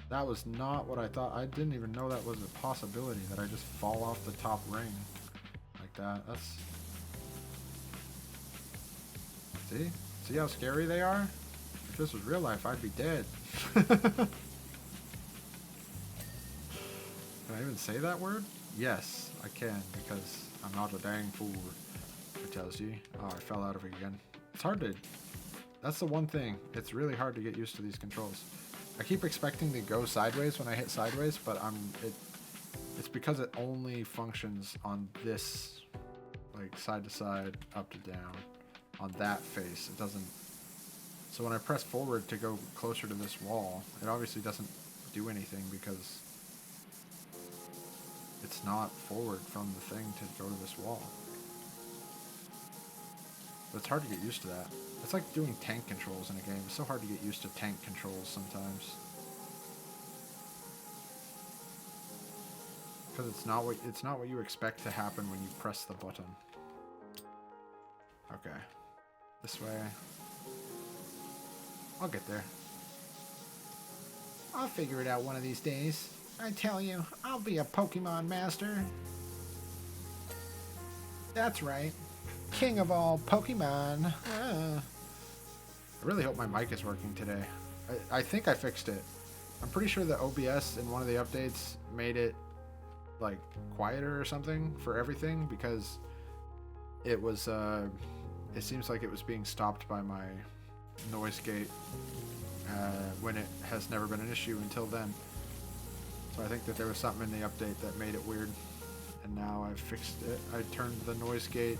That was not what I thought. I didn't even know that was a possibility, that I just fall off the top ring like that. That's... See? See how scary they are? If this was real life, I'd be dead. Can I even say that word? Yes, I can, because I'm not a dang fool, it tells you. Oh, I fell out of it again. It's hard to... That's the one thing. It's really hard to get used to these controls. I keep expecting to go sideways when I hit sideways, but it's because it only functions on this, like, side to side, up to down. On that face, it doesn't... So when I press forward to go closer to this wall, it obviously doesn't do anything because it's not forward from the thing to go to this wall. But it's hard to get used to that. It's like doing tank controls in a game. It's so hard to get used to tank controls sometimes. Because it's not what you expect to happen when you press the button. Okay. This way. I'll get there. I'll figure it out one of these days. I tell you, I'll be a Pokemon master. That's right. King of all Pokemon. I really hope my mic is working today. I think I fixed it. I'm pretty sure the OBS in one of the updates made it like quieter or something for everything because it was it seems like it was being stopped by my noise gate when it has never been an issue until then. So I think that there was something in the update that made it weird, and now I've fixed it. I turned the noise gate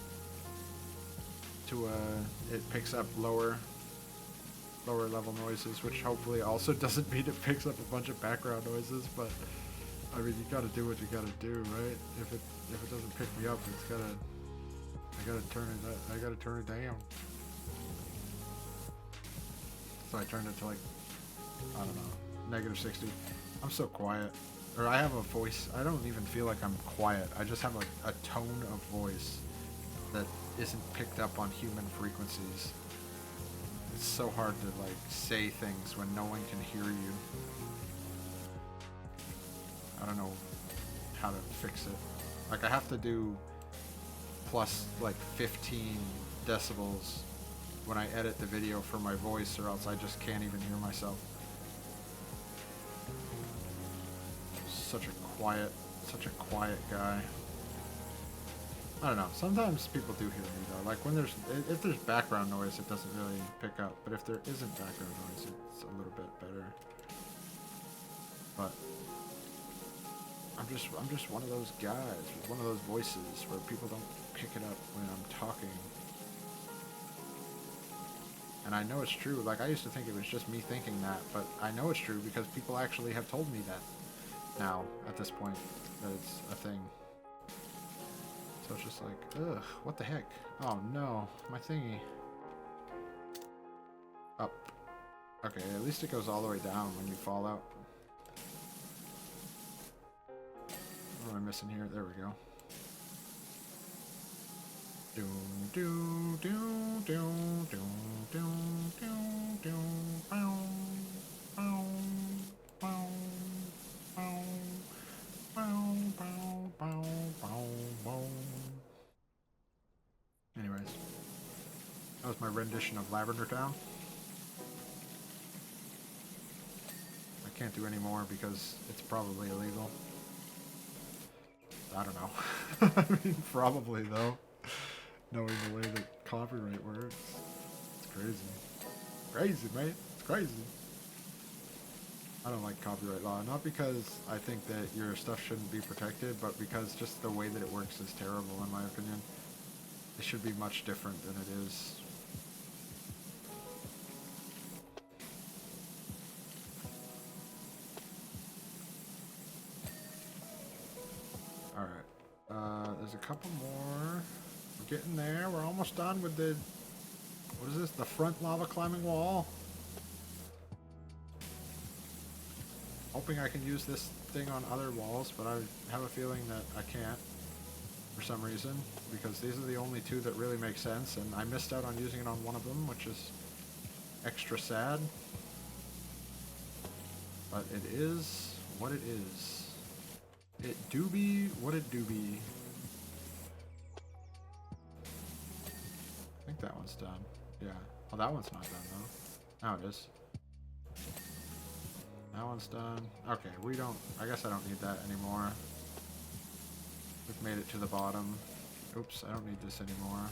to it picks up lower level noises, which hopefully also doesn't mean it picks up a bunch of background noises, but I mean, you gotta do what you gotta do, right? If it doesn't pick me up, I gotta turn it down. So I turned it to like, I don't know, -60. I'm so quiet. Or I have a voice, I don't even feel like I'm quiet. I just have like a tone of voice that isn't picked up on human frequencies. It's so hard to like say things when no one can hear you. don't know how to fix it. Like, I have to do plus like 15 decibels when I edit the video for my voice, or else I just can't even hear myself. Such a quiet guy. I don't know. Sometimes people do hear me though. Like when if there's background noise, it doesn't really pick up. But if there isn't background noise, it's a little bit better. But I'm just one of those guys with one of those voices where people don't pick it up when I'm talking. And I know it's true. Like, I used to think it was just me thinking that, but I know it's true because people actually have told me that now, at this point, that it's a thing. So it's just like, ugh, what the heck? Oh no, my thingy. Up. Okay, at least it goes all the way down when you fall out. What am I missing here? There we go. Doom, doom, doom, doom, doom, doom, doom, doom, bow, bow, bow, bow, bow, bow, bow, bow, bow. Anyways, that was my rendition of Lavender Town. I can't do any more because it's probably illegal. I don't know. I mean, probably though. Knowing the way that copyright works. It's crazy. Crazy, mate. It's crazy. I don't like copyright law. Not because I think that your stuff shouldn't be protected, but because just the way that it works is terrible, in my opinion. It should be much different than it is. Alright. There's a couple more. We're getting there. We're almost done with the... What is this? The front lava climbing wall. Hoping I can use this thing on other walls, but I have a feeling that I can't for some reason, because these are the only two that really make sense, and I missed out on using it on one of them, which is extra sad. But it is what it is. It do be what it do be. I think that one's done. Yeah. Oh, that one's not done though. Now it is. That one's done. Okay, we don't... I guess I don't need that anymore. We've made it to the bottom. Oops, I don't need this anymore.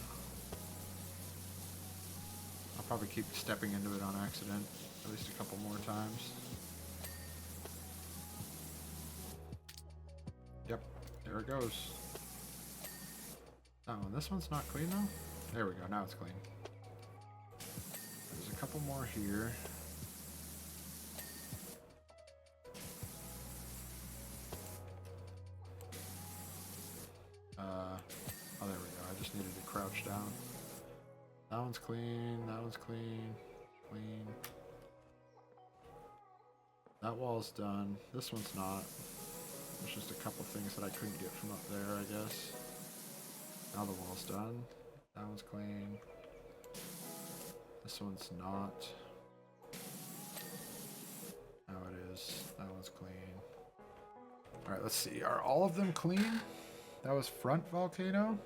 I'll probably keep stepping into it on accident at least a couple more times. Yep, there it goes. Oh, this one's not clean though? There we go, now it's clean. There's a couple more here. Oh, there we go. I just needed to crouch down. That one's clean. That one's clean. Clean. That wall's done. This one's not. There's just a couple things that I couldn't get from up there, I guess. Now the wall's done. That one's clean. This one's not. Now it is. That one's clean. Alright, let's see. Are all of them clean? That was front volcano.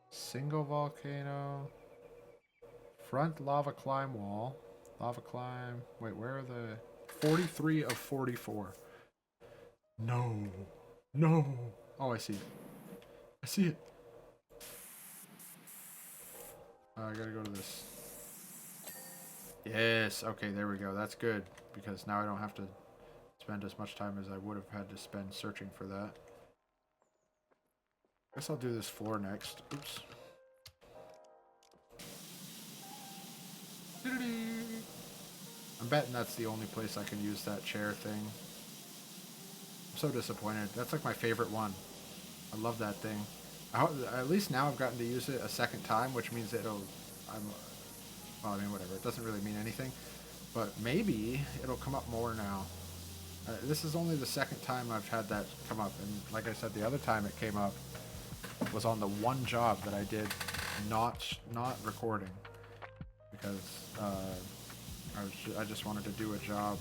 Single volcano. Front lava climb wall. Lava climb. Wait, where are the... 43 of 44. No. No. Oh, I see it. I see it. I gotta go to this. Yes. Okay, there we go. That's good. Because now I don't have to spend as much time as I would have had to spend searching for that. Guess I'll do this floor next. Oops. I'm betting that's the only place I can use that chair thing. I'm so disappointed. That's like my favorite one. I love that thing. At least now I've gotten to use it a second time, which means it'll... well, I mean, whatever. It doesn't really mean anything. But maybe it'll come up more now. This is only the second time I've had that come up. And like I said, the other time it came up was on the one job that I did not recording. Because I just wanted to do a job.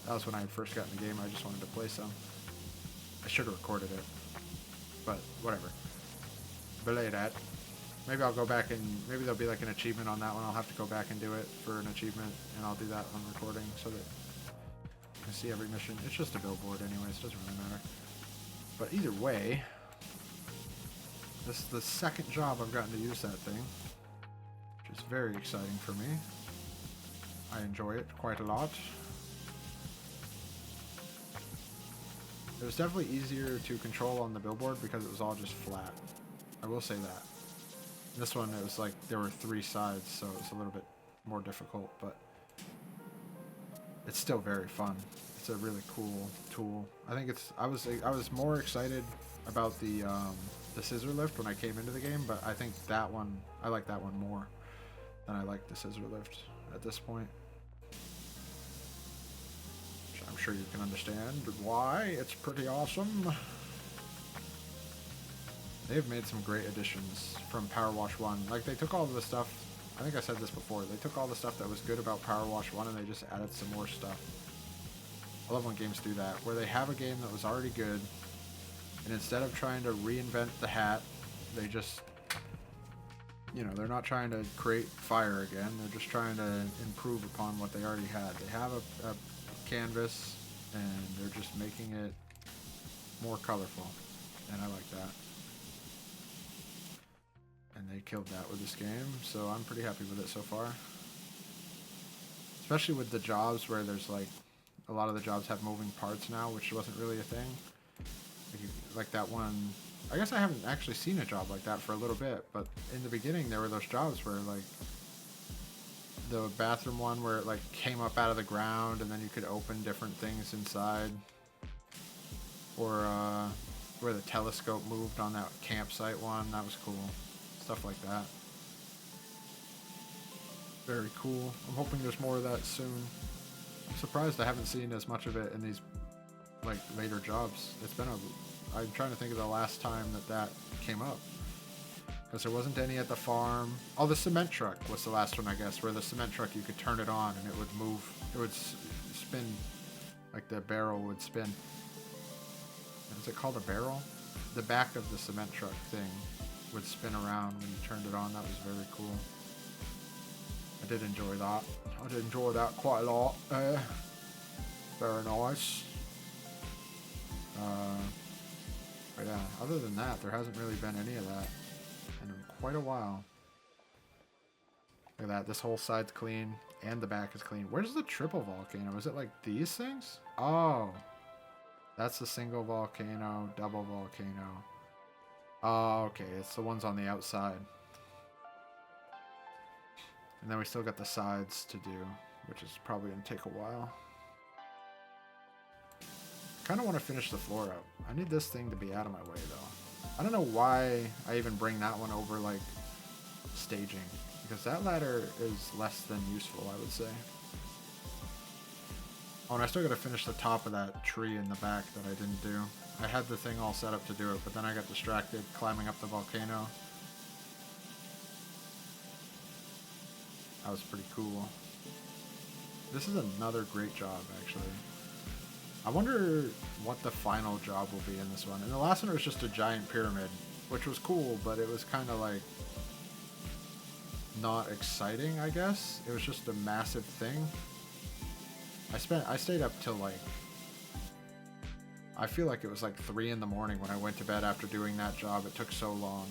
That was when I had first got in the game. I just wanted to play some. should have recorded it, but whatever. Belay that. Maybe I'll go back and maybe there'll be like an achievement on that one. I'll have to go back and do it for an achievement, and I'll do that on recording so that you can see every mission. It's just a billboard anyways, it doesn't really matter. But either way, this is the second job I've gotten to use that thing, which is very exciting for me. I enjoy it quite a lot. It was definitely easier to control on the billboard because it was all just flat. I will say that. This one, it was like there were 3 sides, so it's a little bit more difficult, but it's still very fun. It's a really cool tool. I think it's. I was more excited about the scissor lift when I came into the game, but I think that one, I like that one more than I like the scissor lift at this point. I'm sure you can understand why. It's pretty awesome. They've made some great additions from Powerwash 1. Like, they took all of the stuff, I think I said this before, they took all the stuff that was good about Powerwash 1 and they just added some more stuff. I love when games do that, where they have a game that was already good, and instead of trying to reinvent the hat, they just, you know, they're not trying to create fire again, they're just trying to improve upon what they already had. They have a canvas, and they're just making it more colorful, and I like that. And they killed that with this game, so I'm pretty happy with it so far. Especially with the jobs where there's like, a lot of the jobs have moving parts now, which wasn't really a thing. Like that one, I guess I haven't actually seen a job like that for a little bit, but in the beginning there were those jobs where like, the bathroom one where it like came up out of the ground and then you could open different things inside. Or where the telescope moved on that campsite one, that was cool. Stuff like that. Very cool. I'm hoping there's more of that soon. I'm surprised I haven't seen as much of it in these like later jobs. It's been I'm trying to think of the last time that came up. Because there wasn't any at the farm. Oh, the cement truck was the last one, I guess, where the cement truck, you could turn it on and it would move. It would spin, like the barrel would spin. Is it called a barrel? The back of the cement truck thing would spin around when you turned it on. That was very cool. I did enjoy that. I did enjoy that quite a lot. Very nice. But yeah, other than that, there hasn't really been any of that in quite a while. Look at that. This whole side's clean and the back is clean. Where's the triple volcano? Is it like these things? Oh, that's the single volcano, double volcano. Oh, okay. It's the ones on the outside. And then we still got the sides to do, which is probably going to take a while. I kind of want to finish the floor up. I need this thing to be out of my way, though. I don't know why I even bring that one over, like, staging. Because that ladder is less than useful, I would say. Oh, and I still got to finish the top of that tree in the back that I didn't do. I had the thing all set up to do it, but then I got distracted climbing up the volcano. That was pretty cool. This is another great job, actually. I wonder what the final job will be in this one. In the last one, it was just a giant pyramid, which was cool, but it was kind of like not exciting, I guess. It was just a massive thing. I stayed up till like, I feel like it was like 3 in the morning when I went to bed after doing that job. It took so long.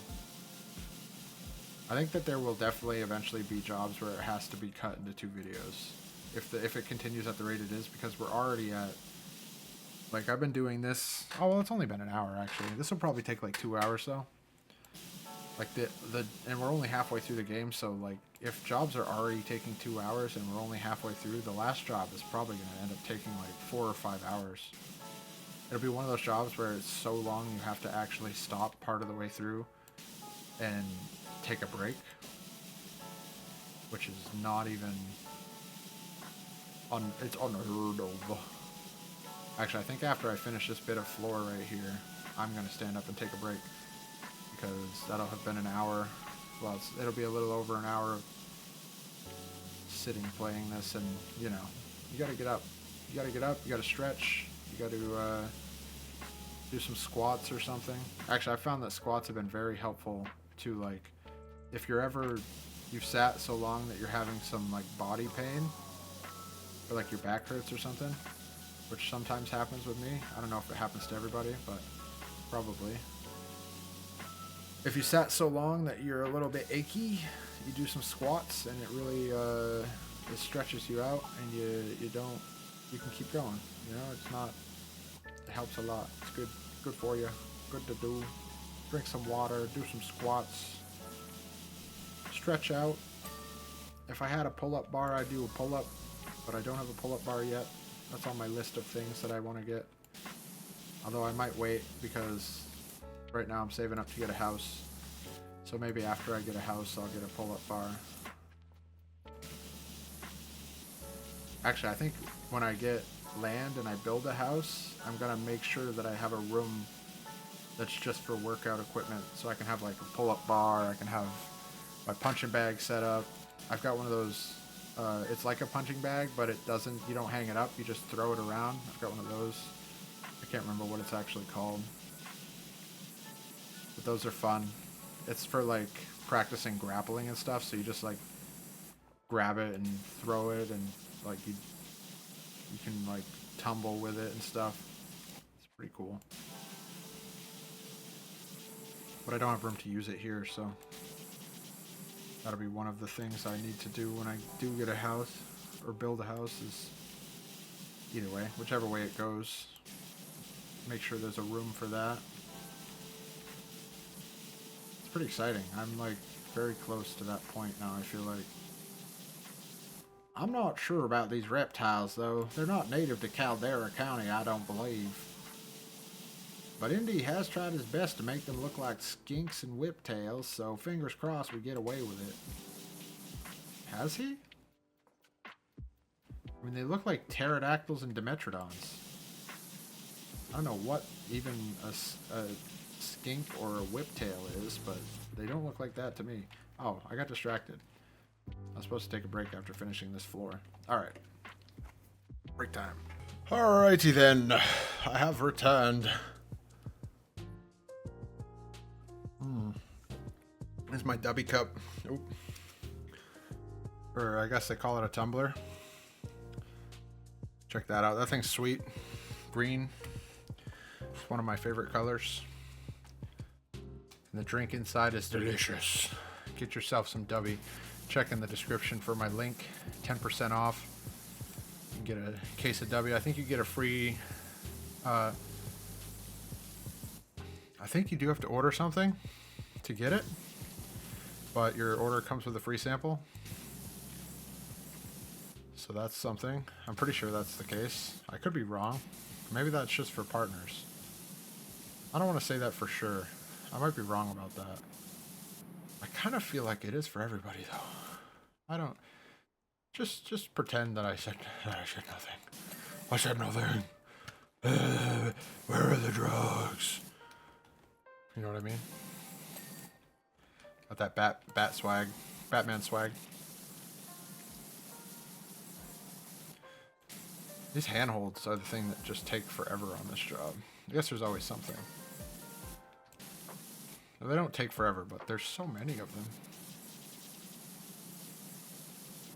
I think that there will definitely eventually be jobs where it has to be cut into 2 videos. If it continues at the rate it is, because we're already at, like, I've been doing this, oh well, it's only been an hour actually. This will probably take like 2 hours though. Like and we're only halfway through the game, so like if jobs are already taking 2 hours and we're only halfway through, the last job is probably going to end up taking like 4 or 5 hours. It'll be one of those jobs where it's so long you have to actually stop part of the way through and take a break, which is not even it's unheard of. Actually, I think after I finish this bit of floor right here, I'm going to stand up and take a break, because that'll have been an hour. Well, it'll be a little over an hour of sitting playing this, and you know, you got to get up. You got to get up, you got to stretch, you got to do some squats or something. Actually, I found that squats have been very helpful to, like, if you've sat so long that you're having some like body pain or like your back hurts or something, which sometimes happens with me. I don't know if it happens to everybody, but probably. If you sat so long that you're a little bit achy, you do some squats and it really it stretches you out, and you can keep going. You know, it helps a lot. It's good for you. Good to do. Drink some water, do some squats, stretch out. If I had a pull-up bar, I'd do a pull-up, but I don't have a pull-up bar yet. That's on my list of things that I want to get. Although I might wait, because right now I'm saving up to get a house. So maybe after I get a house, I'll get a pull-up bar. Actually, I think when I get land and I build a house, I'm going to make sure that I have a room that's just for workout equipment. So I can have like a pull-up bar, I can have my punching bag set up. I've got one of those, it's like a punching bag, but you don't hang it up, you just throw it around. I've got one of those. I can't remember what it's actually called. But those are fun. It's for like practicing grappling and stuff, so you just like grab it and throw it, and like you can like tumble with it and stuff. It's pretty cool. But I don't have room to use it here, so that'll be one of the things I need to do when I do get a house or build a house. Is either way, whichever way it goes, make sure there's a room for that. It's pretty exciting. I'm like very close to that point now, I feel like. I'm not sure about these reptiles though. They're not native to Caldera County, I don't believe. But Indy has tried his best to make them look like skinks and whiptails, so fingers crossed we get away with it. Has he? I mean, they look like pterodactyls and dimetrodons. I don't know what even a skink or a whiptail is, but they don't look like that to me. Oh, I got distracted. I was supposed to take a break after finishing this floor. Alright. Break time. Alrighty then. I have returned. Here's my Dubby cup. Oop. Or I guess they call it a tumbler. Check that out. That thing's sweet. Green. It's one of my favorite colors. And the drink inside is delicious. Get yourself some Dubby. Check in the description for my link. 10% off. You can get a case of Dubby. I think you get a free... I think you do have to order something to get it. But your order comes with a free sample. So that's something. I'm pretty sure that's the case. I could be wrong. Maybe that's just for partners. I don't want to say that for sure. I might be wrong about that. I kind of feel like it is for everybody though. I don't... Just pretend that I said nothing. I said nothing. Where are the drugs? You know what I mean? Got that bat swag. Batman swag. These handholds are the thing that just take forever on this job. I guess there's always something. They don't take forever, but there's so many of them.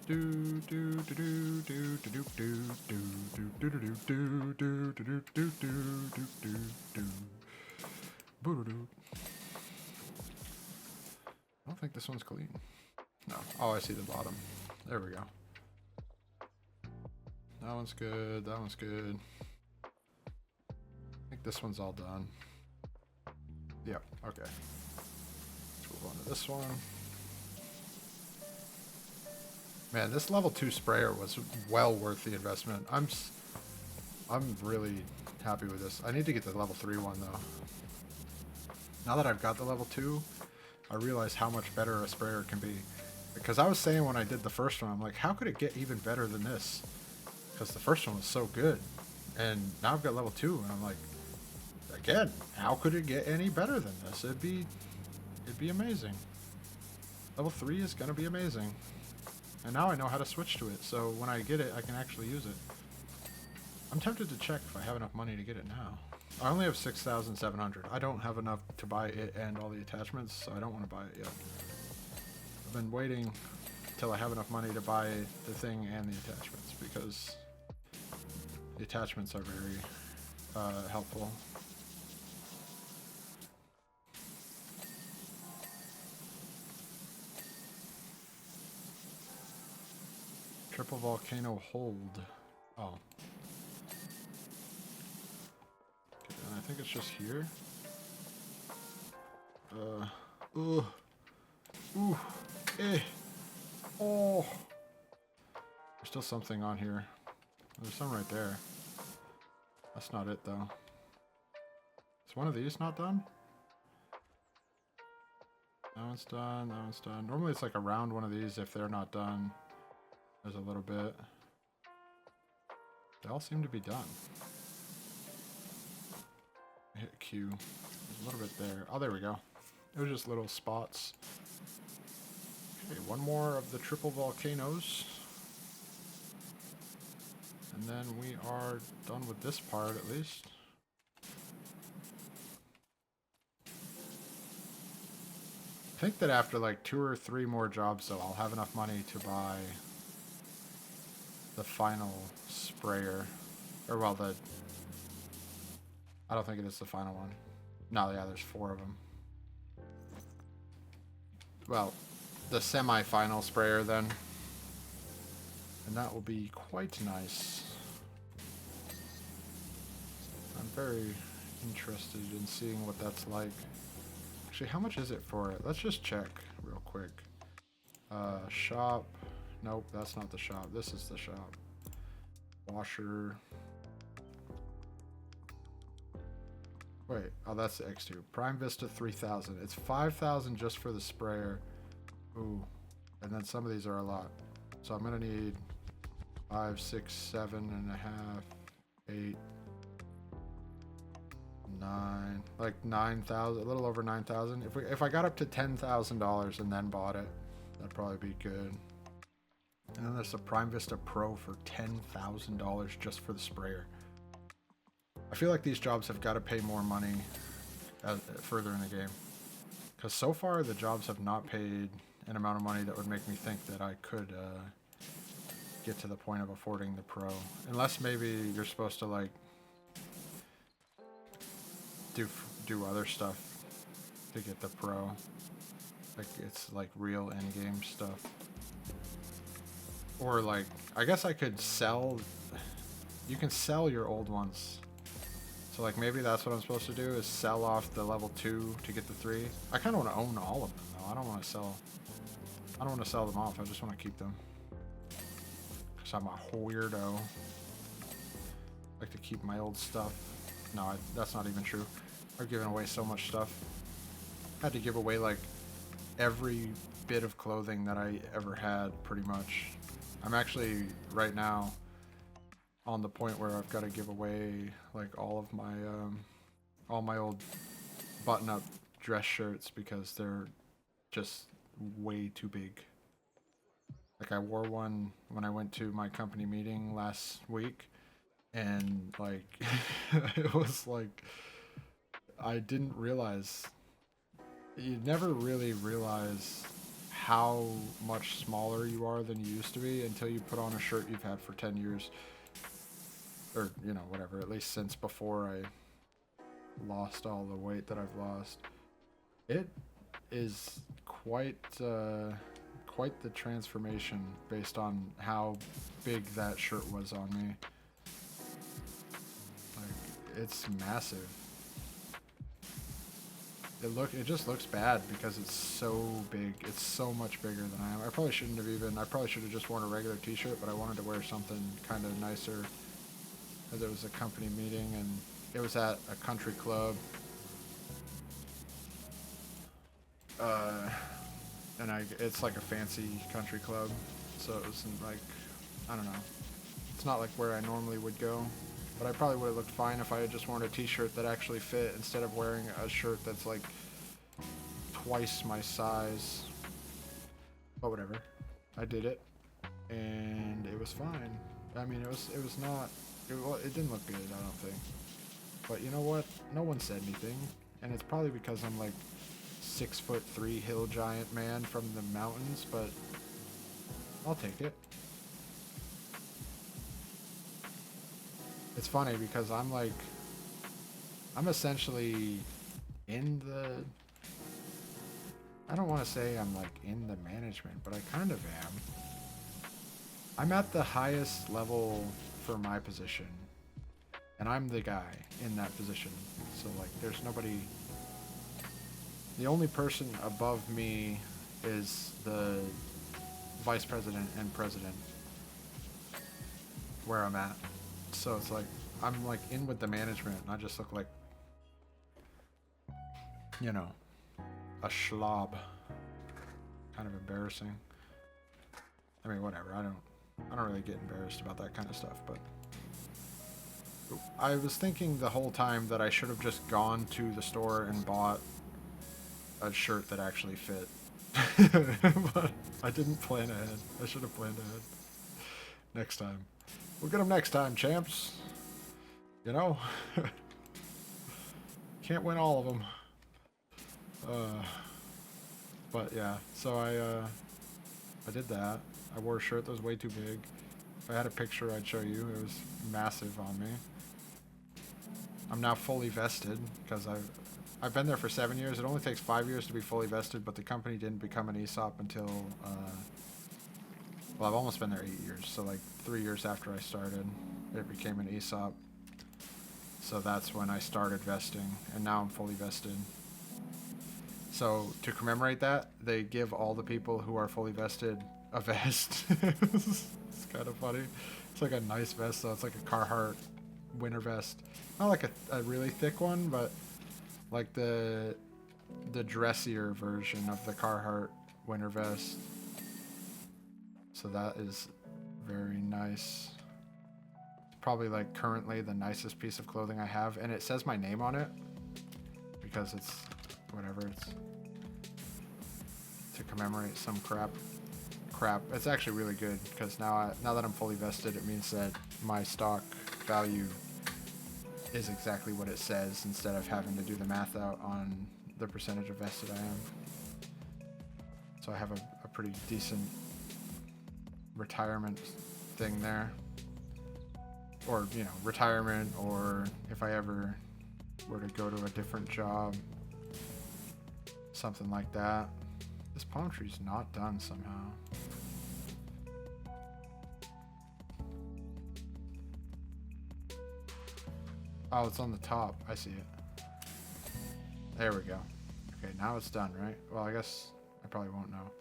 Do do do do do do do do do do do do do do do do do do do do. I don't think this one's clean. No. Oh, I see the bottom. There we go. That one's good. That one's good. I think this one's all done. Yep. Okay. Let's move on to this one. Man, this level 2 sprayer was well worth the investment. I'm really happy with this. I need to get the level 3 one though. Now that I've got the level 2, I realize how much better a sprayer can be. Because I was saying when I did the first one, I'm like, how could it get even better than this? Because the first one was so good. And now I've got level 2, and I'm like, again, how could it get any better than this? It'd be amazing. Level 3 is going to be amazing. And now I know how to switch to it, so when I get it, I can actually use it. I'm tempted to check if I have enough money to get it now. I only have 6,700. I don't have enough to buy it and all the attachments, so I don't want to buy it yet. I've been waiting till I have enough money to buy the thing and the attachments, because the attachments are very helpful. Triple volcano hold. Oh. Okay, and I think it's just here. Ooh. Eh. Oh. There's still something on here. There's some right there. That's not it though. Is one of these not done? That one's done, that one's done. Normally it's like around one of these if they're not done. There's a little bit. They all seem to be done. Hit Q. There's a little bit there. Oh, there we go. It was just little spots. Okay, one more of the triple volcanoes. And then we are done with this part at least. I think that after like 2 or 3 more jobs though, I'll have enough money to buy the final sprayer. Or well, I don't think it is the final one. No, yeah, there's 4 of them. Well, the semi-final sprayer then. And that will be quite nice. I'm very interested in seeing what that's like. Actually, how much is it for it? Let's just check real quick. Shop. Nope, that's not the shop. This is the shop. Washer. Wait, oh, that's the X2. Prime Vista 3000. It's 5,000 just for the sprayer. Ooh, and then some of these are a lot. So I'm gonna need 5, 6, 7.5, 8, 9, like 9,000, a little over 9,000. If I got up to $10,000 and then bought it, that'd probably be good. And then there's a Prime Vista Pro for $10,000 just for the sprayer. I feel like these jobs have got to pay more money further in the game, because so far the jobs have not paid an amount of money that would make me think that I could get to the point of affording the Pro, unless maybe you're supposed to like do other stuff to get the Pro, like it's like real in-game stuff, or like I guess I could sell. You can sell your old ones. So like maybe that's what I'm supposed to do, is sell off the level 2 to get the 3. I kind of want to own all of them though. I don't want to sell them off. I just want to keep them. Cause I'm a weirdo. I like to keep my old stuff. No, that's not even true. I've given away so much stuff. I had to give away like every bit of clothing that I ever had, pretty much. I'm actually right now on the point where I've got to give away like all my old button-up dress shirts, because they're just way too big. Like I wore one when I went to my company meeting last week, and like it was like I didn't realize. You never really realize how much smaller you are than you used to be until you put on a shirt you've had for 10 years. Or, you know, whatever, at least since before I lost all the weight that I've lost. It is quite the transformation based on how big that shirt was on me. Like, it's massive. It just looks bad because it's so big. It's so much bigger than I am. I probably should have just worn a regular t-shirt, but I wanted to wear something kind of nicer. It was a company meeting and it was at a country club, and it's like a fancy country club, so it wasn't like, I don't know, it's not like where I normally would go, but I probably would have looked fine if I had just worn a t-shirt that actually fit instead of wearing a shirt that's like twice my size. But whatever, I did it and it was fine. I mean, it was not. It didn't look good, I don't think. But you know what? No one said anything. And it's probably because I'm like 6'3" hill giant man from the mountains, but I'll take it. It's funny because I'm essentially in the, I don't want to say I'm like in the management, but I kind of am. I'm at the highest level for my position, and I'm the guy in that position. So like there's nobody, the only person above me is the vice president and president where I'm at. So it's like I'm like in with the management and I just look like, you know, a schlob. Kind of embarrassing. I mean, whatever. I don't really get embarrassed about that kind of stuff, but I was thinking the whole time that I should have just gone to the store and bought a shirt that actually fit. But I didn't plan ahead. I should have planned ahead. Next time. We'll get them next time, champs. You know? Can't win all of them. But yeah, so I did that. I wore a shirt that was way too big. If I had a picture, I'd show you. It was massive on me. I'm now fully vested because I've been there for 7 years. It only takes 5 years to be fully vested, but the company didn't become an ESOP until, well, I've almost been there 8 years. So like 3 years after I started, it became an ESOP. So that's when I started vesting, and now I'm fully vested. So to commemorate that, they give all the people who are fully vested a vest. It's kind of funny. It's like a nice vest, though. It's like a Carhartt winter vest. Not like a really thick one, but like the dressier version of the Carhartt winter vest. So that is very nice. It's probably like currently the nicest piece of clothing I have, and it says my name on it because it's whatever, it's to commemorate some crap. It's actually really good because now that I'm fully vested, it means that my stock value is exactly what it says instead of having to do the math out on the percentage of vested I am. So I have a pretty decent retirement thing there, or you know, retirement, or if I ever were to go to a different job, something like that. This palm tree's not done somehow. Oh, it's on the top. I see it. There we go. Okay, now it's done, right? Well, I guess I probably won't know.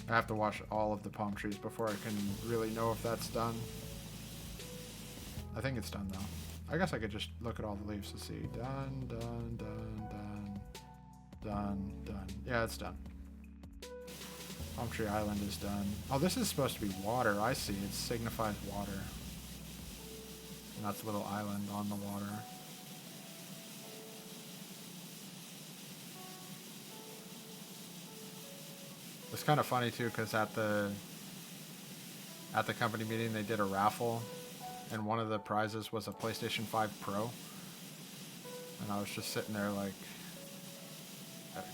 I have to watch all of the palm trees before I can really know if that's done. I think it's done, though. I guess I could just look at all the leaves to see. Done, done, done, done, done, done. Yeah, it's done. Palm Tree Island is done. Oh, this is supposed to be water. I see. It signifies water. And that's a little island on the water. It's kind of funny too, because at the company meeting they did a raffle, and one of the prizes was a PlayStation 5 Pro. And I was just sitting there like,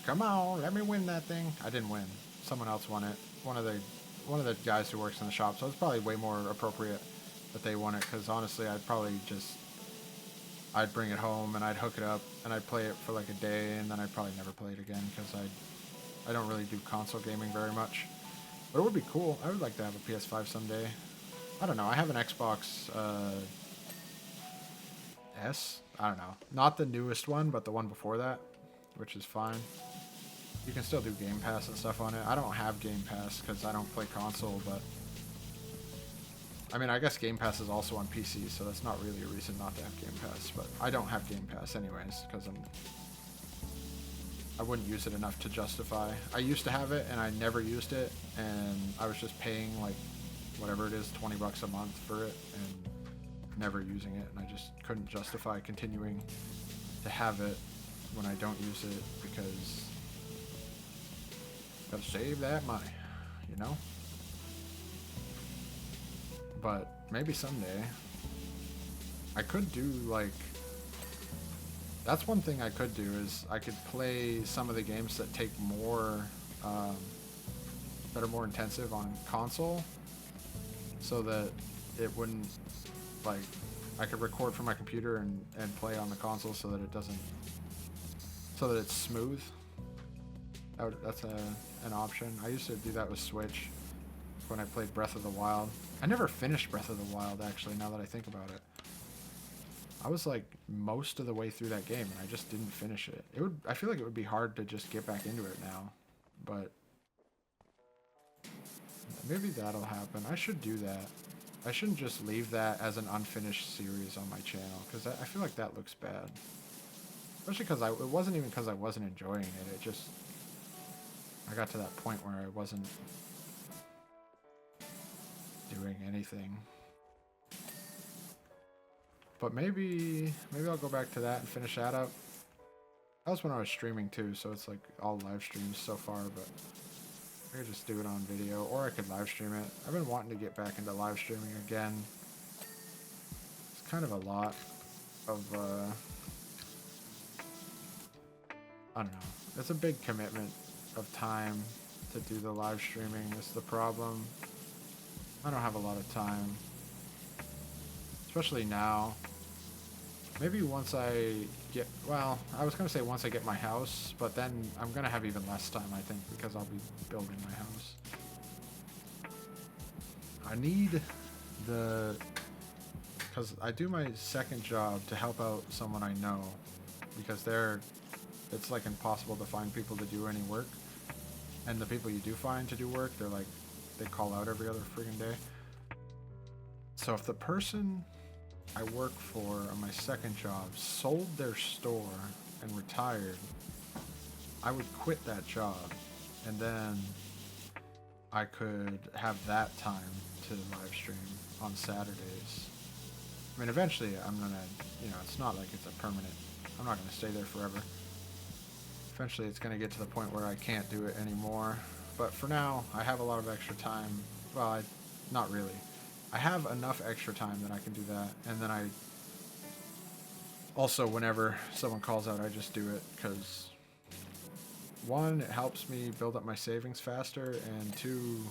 come on, let me win that thing. I didn't win. Someone else won it. One of the guys who works in the shop. So it's probably way more appropriate that they won it, because honestly I'd bring it home and I'd hook it up and I'd play it for like a day, and then I'd probably never play it again because I don't really do console gaming very much. But it would be cool. I would like to have a PS5 someday. I don't know. I have an Xbox S. I don't know. Not the newest one, but the one before that, which is fine. You can still do Game Pass and stuff on it. I don't have Game Pass because I don't play console, but I mean, I guess Game Pass is also on PC, so that's not really a reason not to have Game Pass, but I don't have Game Pass anyways, because I wouldn't use it enough to justify. I used to have it, and I never used it, and I was just paying, like, whatever it is, 20 bucks a month for it, and never using it, and I just couldn't justify continuing to have it when I don't use it, because gotta save that money, you know? But maybe someday. I could do, like... That's one thing I could do, is I could play some of the games that take more... that are more intensive on console, so that it wouldn't, like... I could record from my computer and play on the console so that it doesn't... so that it's smooth. That's an option. I used to do that with Switch when I played Breath of the Wild. I never finished Breath of the Wild, actually, now that I think about it. I was like most of the way through that game and I just didn't finish it. I feel like it would be hard to just get back into it now, but maybe that'll happen. I should do that. I shouldn't just leave that as an unfinished series on my channel, because I feel like that looks bad. Especially because it wasn't even because I wasn't enjoying it. It just, I got to that point where I wasn't doing anything. But maybe I'll go back to that and finish that up. That was when I was streaming too, so it's like all live streams so far, but I could just do it on video, or I could live stream it. I've been wanting to get back into live streaming again. It's kind of a lot of, I don't know. It's a big commitment of time to do the live streaming. That's the problem. I don't have a lot of time. Especially now. Maybe once I get, well, I was going to say once I get my house, but then I'm going to have even less time, I think, because I'll be building my house. I need because I do my second job to help out someone I know, because it's like impossible to find people to do any work. And the people you do find to do work, they call out every other friggin' day. So if the person I work for on my second job sold their store and retired, I would quit that job, and then I could have that time to live stream on Saturdays. I mean, eventually I'm gonna, it's not like it's a permanent, I'm not gonna stay there forever. Eventually it's gonna get to the point where I can't do it anymore, but for now I have a lot of extra time. Well, not really. I have enough extra time that I can do that, and then I also, whenever someone calls out, I just do it, because one, it helps me build up my savings faster, and two,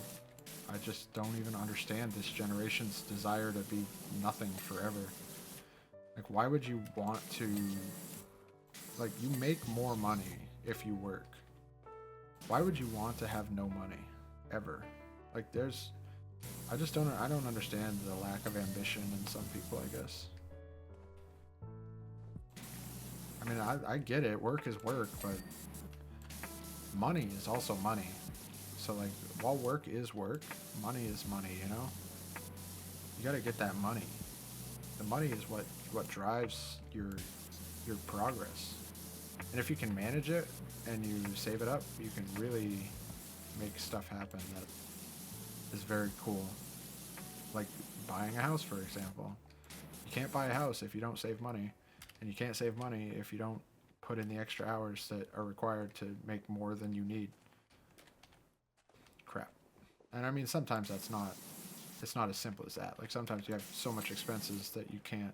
I just don't even understand this generation's desire to be nothing forever. Like, why would you want to, like, you make more money if you work. Why would you want to have no money, ever? Like, I don't understand the lack of ambition in some people, I guess. I mean, I get it, work is work, but money is also money. So, like, while work is work, money is money, you know? You gotta get that money. The money is what drives your progress. And if you can manage it and you save it up, you can really make stuff happen that is very cool. Like buying a house, for example. You can't buy a house if you don't save money, and you can't save money if you don't put in the extra hours that are required to make more than you need. Crap. And I mean, sometimes it's not as simple as that. Like, sometimes you have so much expenses that you can't,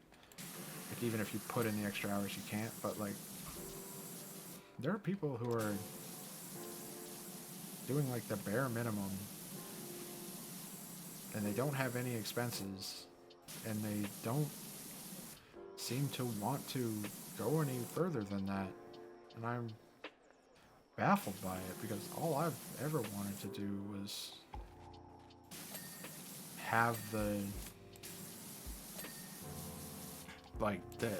like, even if you put in the extra hours, you can't. But, like, there are people who are doing, like, the bare minimum, and they don't have any expenses, and they don't seem to want to go any further than that. And I'm baffled by it, because all I've ever wanted to do was have the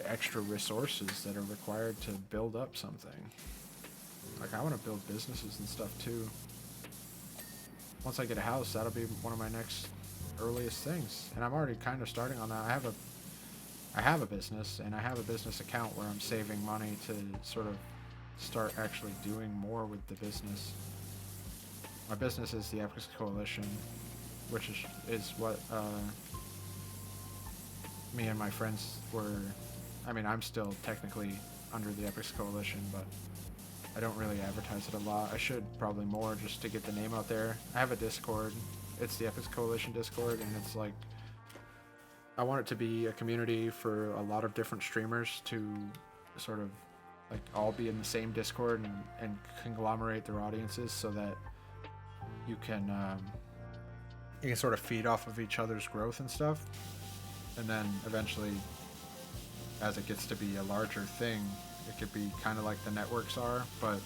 extra resources that are required to build up something. Like, I want to build businesses and stuff too. Once I get a house, that'll be one of my next earliest things, and I'm already kind of starting on that. I have a business, and I have a business account where I'm saving money to sort of start actually doing more with the business. My business is the Epics Coalition, which is what me and my friends were. I mean, I'm still technically under the Epics Coalition, but I don't really advertise it a lot. I should probably more, just to get the name out there. I have a Discord. It's the Epics Coalition Discord, and it's like I want it to be a community for a lot of different streamers to sort of like all be in the same Discord and conglomerate their audiences so that you can sort of feed off of each other's growth and stuff, and then eventually, as it gets to be a larger thing, it could be kind of like the networks are, but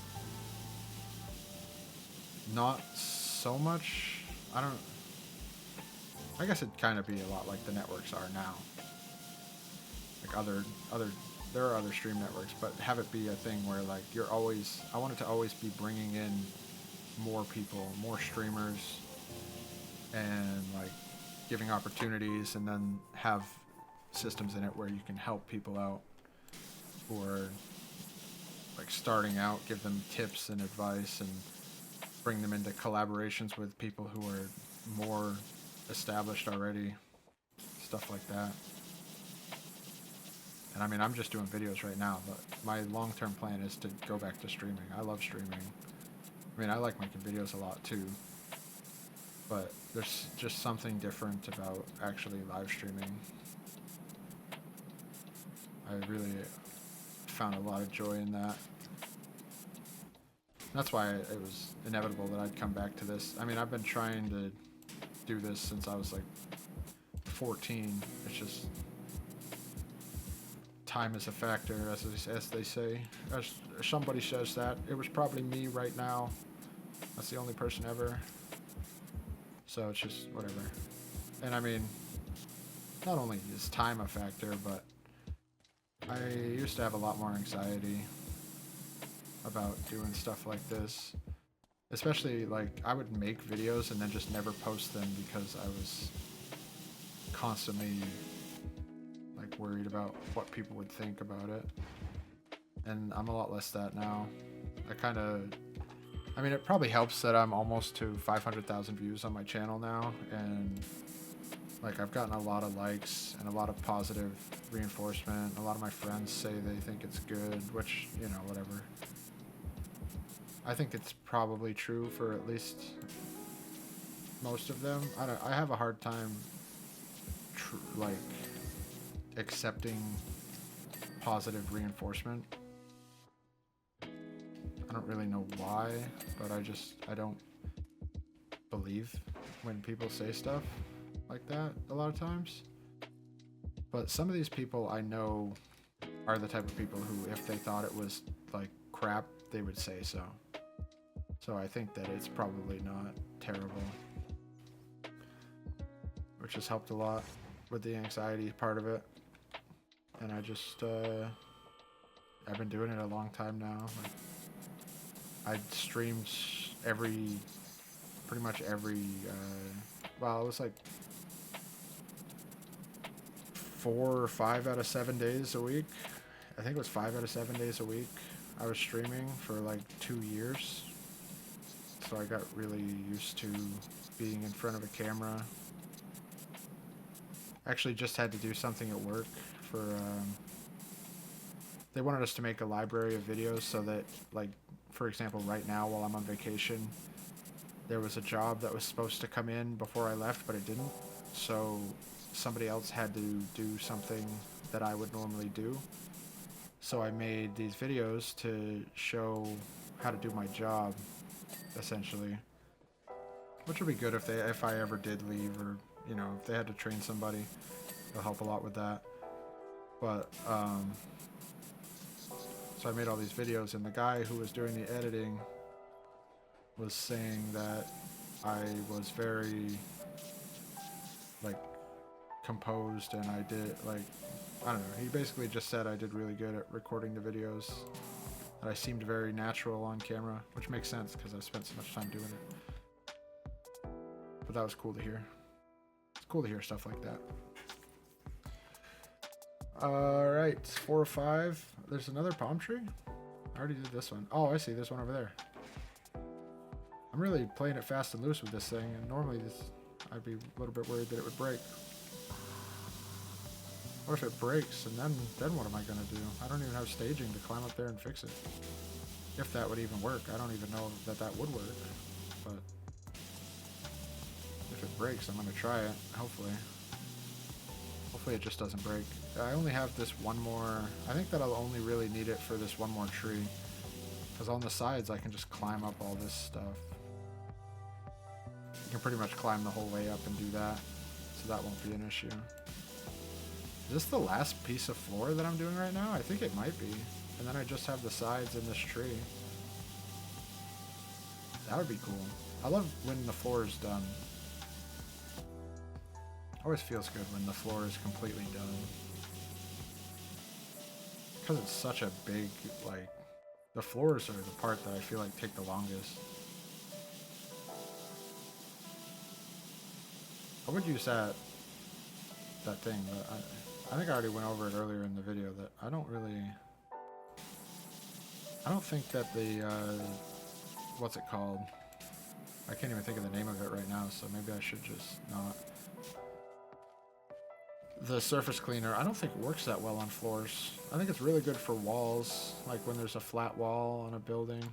not so much. I guess it'd kind of be a lot like the networks are now. Like there are other stream networks, but have it be a thing where like I want it to always be bringing in more people, more streamers, and like giving opportunities, and then have systems in it where you can help people out who are like starting out, give them tips and advice, and bring them into collaborations with people who are more established already, stuff like that. And I mean, I'm just doing videos right now, but my long-term plan is to go back to streaming. I love streaming. I mean, I like making videos a lot too, but there's just something different about actually live streaming. I really found a lot of joy in that. That's why it was inevitable that I'd come back to this. I mean, I've been trying to do this since I was like 14. It's just time is a factor, as they say. As somebody says that, it was probably me right now. That's the only person ever. So it's just whatever. And I mean, not only is time a factor, but I used to have a lot more anxiety about doing stuff like this. Especially, like, I would make videos and then just never post them because I was constantly, like, worried about what people would think about it. And I'm a lot less that now. I mean, it probably helps that I'm almost to 500,000 views on my channel now, and, like, I've gotten a lot of likes and a lot of positive reinforcement. A lot of my friends say they think it's good, which, you know, whatever. I think it's probably true for at least most of them. I have a hard time, like, accepting positive reinforcement. I don't really know why, but I don't believe when people say stuff like that a lot of times. But some of these people I know are the type of people who, if they thought it was, like, crap, they would say so. So I think that it's probably not terrible, which has helped a lot with the anxiety part of it. And I just, I've been doing it a long time now. Like, I streamed pretty much every, well, it was like 4 or 5 out of 7 days a week. I think it was 5 out of 7 days a week. I was streaming for like 2 years. So I got really used to being in front of a camera. Actually just had to do something at work for, they wanted us to make a library of videos so that, like, for example, right now while I'm on vacation, there was a job that was supposed to come in before I left, but it didn't. So somebody else had to do something that I would normally do. So I made these videos to show how to do my job, essentially. Which would be good if I ever did leave, or, you know, if they had to train somebody, it'll help a lot with that. But, so I made all these videos, and the guy who was doing the editing was saying that I was very, like, composed, and I did, like, I don't know, he basically just said I did really good at recording the videos, that I seemed very natural on camera, which makes sense because I've spent so much time doing it. But that was cool to hear. It's cool to hear stuff like that. Alright, 4 or 5. There's another palm tree? I already did this one. Oh, I see, there's one over there. I'm really playing it fast and loose with this thing, and normally I'd be a little bit worried that it would break. What if it breaks, and then what am I gonna do? I don't even have staging to climb up there and fix it. If that would even work. I don't even know that would work. But if it breaks, I'm gonna try it, hopefully. Hopefully it just doesn't break. I only have this one more. I think that I'll only really need it for this one more tree. Because on the sides I can just climb up all this stuff. You can pretty much climb the whole way up and do that. So that won't be an issue. Is this the last piece of floor that I'm doing right now? I think it might be. And then I just have the sides in this tree. That would be cool. I love when the floor is done. Always feels good when the floor is completely done. Because it's such a big, like, the floors are the part that I feel like take the longest. I would use that thing, but I think I already went over it earlier in the video that I don't think that the, what's it called? I can't even think of the name of it right now, so maybe I should just not. The surface cleaner, I don't think it works that well on floors. I think it's really good for walls, like when there's a flat wall on a building.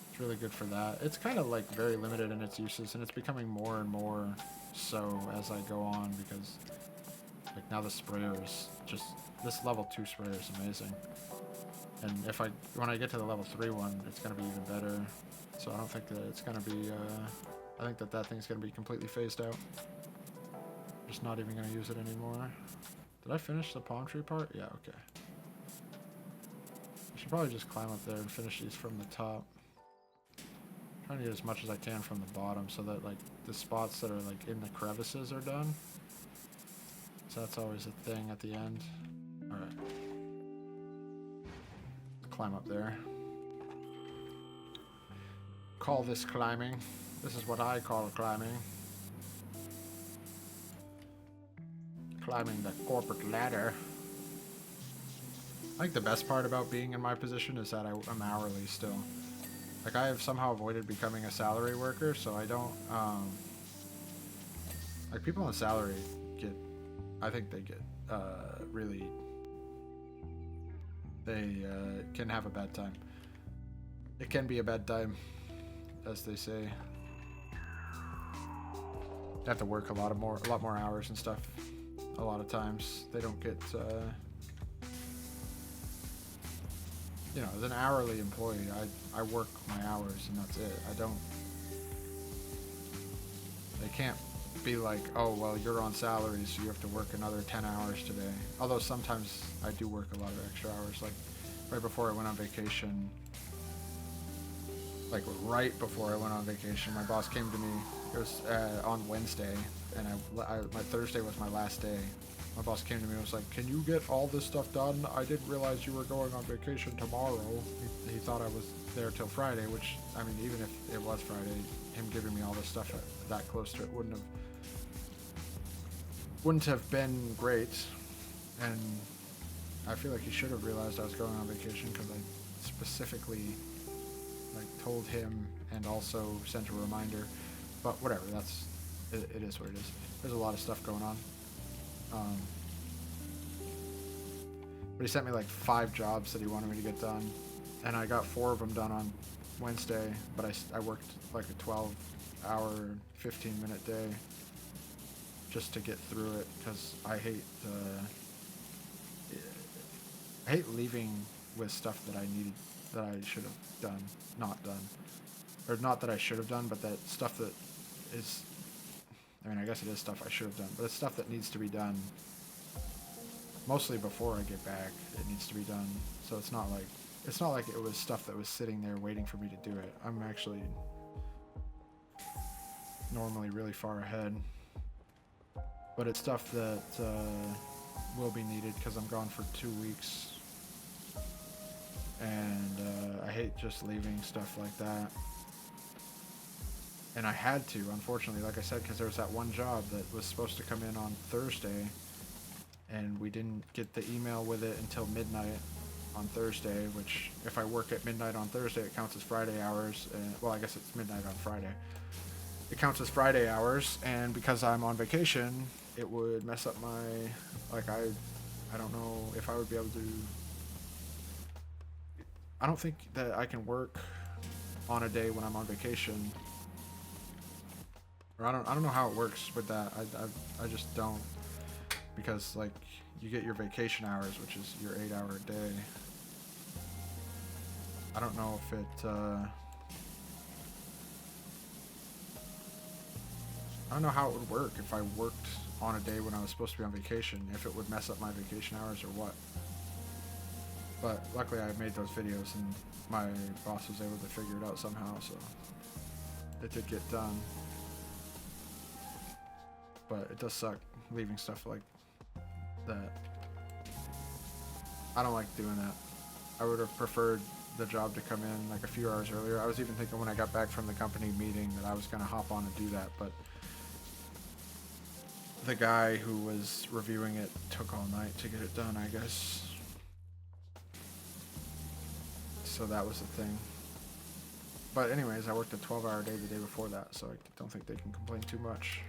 It's really good for that. It's kind of like very limited in its uses, and it's becoming more and more so as I go on, because like now the sprayer is just, this level 2 sprayer is amazing. And when I get to the level 3 one, it's going to be even better. So I don't think that it's going to be, I think that thing's going to be completely phased out. Just not even going to use it anymore. Did I finish the palm tree part? Yeah, okay. I should probably just climb up there and finish these from the top. I'm trying to get as much as I can from the bottom so that like the spots that are like in the crevices are done. So that's always a thing at the end. Alright. Climb up there. Call this climbing. This is what I call climbing. Climbing the corporate ladder. I think the best part about being in my position is that I'm hourly still. Like I have somehow avoided becoming a salary worker, so I don't, like people on salary get, I think they get, really, they can have a bad time. It can be a bad time, as they say. You have to work a lot more hours and stuff. A lot of times they don't get, you know, as an hourly employee, I work my hours and that's it. They can't be like, oh, well, you're on salary, so you have to work another 10 hours today. Although sometimes I do work a lot of extra hours. Like right before I went on vacation, my boss came to me. It was on Wednesday, and my Thursday was my last day. My boss came to me and was like, can you get all this stuff done? I didn't realize you were going on vacation tomorrow. He thought I was there till Friday, which, I mean, even if it was Friday, him giving me all this stuff that close to it wouldn't have been great. And I feel like he should have realized I was going on vacation, because I specifically like told him and also sent a reminder. But whatever, it is what it is. There's a lot of stuff going on. But he sent me like 5 jobs that he wanted me to get done, and I got 4 of them done on Wednesday, but I worked like a 12-hour, 15-minute day just to get through it, because I hate leaving with stuff that I should have done, not done. Or not that I should have done, but that stuff that is, I mean, I guess it is stuff I should have done, but it's stuff that needs to be done mostly before I get back. It needs to be done. So it's not like it was stuff that was sitting there waiting for me to do it. I'm actually normally really far ahead, but it's stuff that will be needed because I'm gone for 2 weeks, and I hate just leaving stuff like that. And I had to, unfortunately, like I said, because there was that one job that was supposed to come in on Thursday, and we didn't get the email with it until midnight on Thursday, which if I work at midnight on Thursday, it counts as Friday hours. Well, I guess it's midnight on Friday. It counts as Friday hours, and because I'm on vacation, it would mess up my, like, I don't know if I would be able to, I don't think that I can work on a day when I'm on vacation. Or I don't know how it works with that. I just don't. because like you get your vacation hours, which is your 8-hour day. I don't know if it I don't know how it would work if I worked on a day when I was supposed to be on vacation, if it would mess up my vacation hours or what. But luckily I made those videos and my boss was able to figure it out somehow, so it did get done. But it does suck leaving stuff like that. I don't like doing that. I would have preferred the job to come in like a few hours earlier. I was even thinking when I got back from the company meeting that I was going to hop on and do that, but the guy who was reviewing it took all night to get it done, I guess. So that was the thing. But anyways, I worked a 12-hour day the day before that, so I don't think they can complain too much.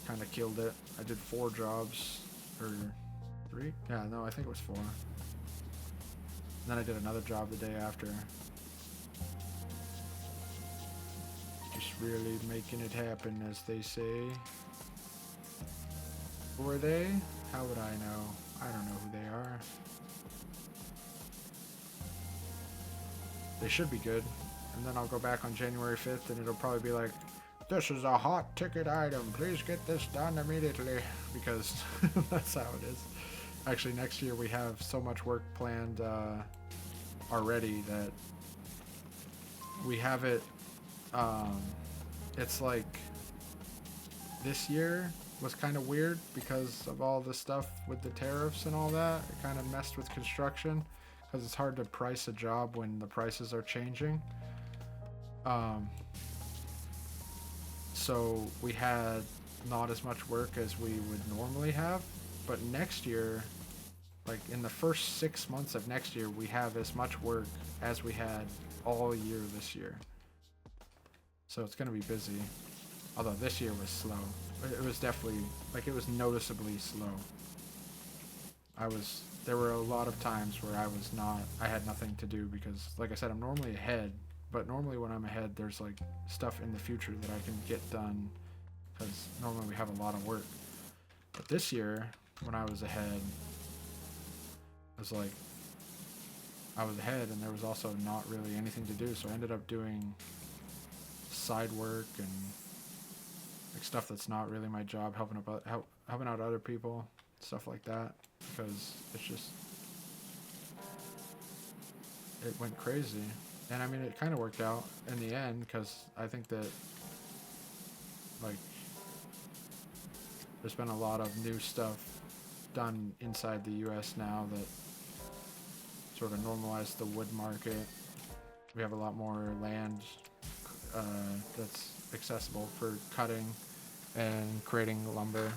Kind of killed it. I did 4 jobs, or 3? Yeah, no, I think it was 4. And then I did another job the day after. Just really making it happen, as they say. Who are they? How would I know? I don't know who they are. They should be good. And then I'll go back on January 5th and it'll probably be like, this is a hot ticket item. Please get this done immediately. Because that's how it is. Actually, next year we have so much work planned already that we have it. It's like this year was kind of weird because of all the stuff with the tariffs and all that. It kind of messed with construction because it's hard to price a job when the prices are changing. So we had not as much work as we would normally have, but next year, like in the first 6 months of next year, we have as much work as we had all year this year. So it's going to be busy. Although this year was slow. It was definitely, like, it was noticeably slow. There were a lot of times where I had nothing to do because, like I said, I'm normally ahead. But normally when I'm ahead, there's like stuff in the future that I can get done because normally we have a lot of work. But this year, when I was ahead, it was like I was ahead and there was also not really anything to do. So I ended up doing side work and like stuff that's not really my job, helping out other people, stuff like that, because it went crazy. And I mean, it kind of worked out in the end because I think that, like, there's been a lot of new stuff done inside the U.S. now that sort of normalized the wood market. We have a lot more land that's accessible for cutting and creating lumber,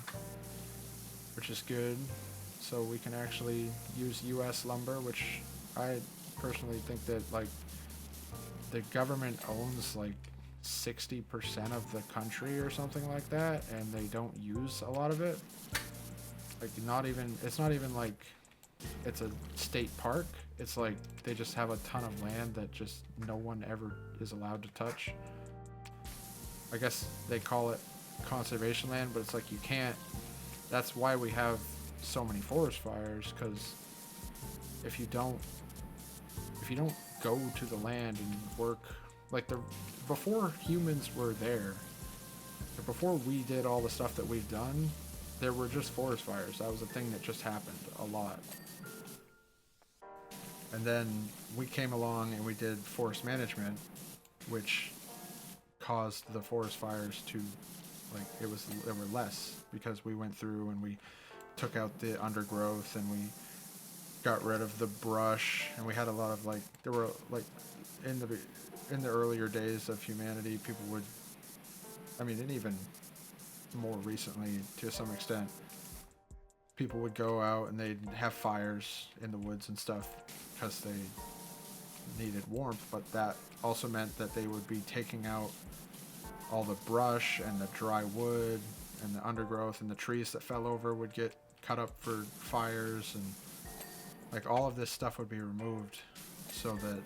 which is good. So we can actually use U.S. lumber, which I personally think that, like, the government owns like 60% of the country or something like that, and they don't use a lot of it. Like, it's not even like it's a state park. It's like they just have a ton of land that just no one ever is allowed to touch. I guess they call it conservation land, but it's like you can't. That's why we have so many forest fires, because if you don't go to the land and work, like, before humans were there, before we did all the stuff that we've done, there were just forest fires. That was a thing that just happened a lot. And then we came along and we did forest management, which caused the forest fires to, like, there were less because we went through and we took out the undergrowth and we got rid of the brush, and we had a lot of, like, there were, like, in the earlier days of humanity, people would, I mean, and even more recently to some extent, people would go out and they'd have fires in the woods and stuff because they needed warmth, but that also meant that they would be taking out all the brush and the dry wood and the undergrowth, and the trees that fell over would get cut up for fires, and like all of this stuff would be removed so that,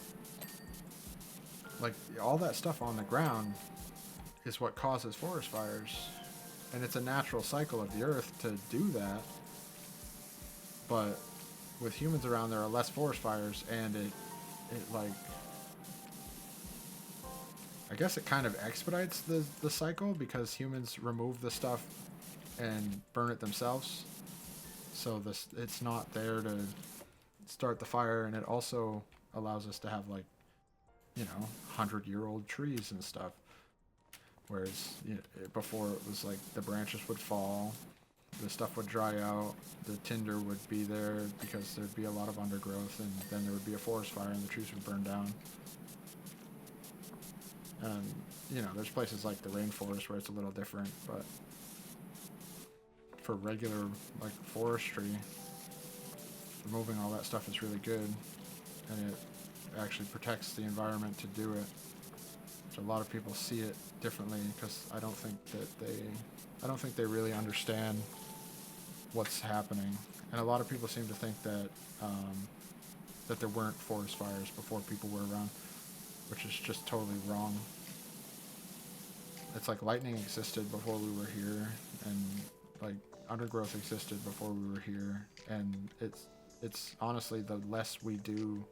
like, all that stuff on the ground is what causes forest fires. and it's a natural cycle of the earth to do that. But with humans around, there are less forest fires, and it like, I guess it kind of expedites the cycle because humans remove the stuff and burn it themselves. So it's not there to start the fire, and it also allows us to have, like, you know, 100-year-old trees and stuff. Whereas, you know, before it was like the branches would fall, the stuff would dry out, the tinder would be there because there'd be a lot of undergrowth, and then there would be a forest fire and the trees would burn down. And, you know, there's places like the rainforest where it's a little different, but for regular, like, forestry, removing all that stuff is really good, and it actually protects the environment to do it. So a lot of people see it differently because I don't think they really understand what's happening. And a lot of people seem to think that that there weren't forest fires before people were around, which is just totally wrong. It's like lightning existed before we were here, and like undergrowth existed before we were here, and it's honestly, the less we do,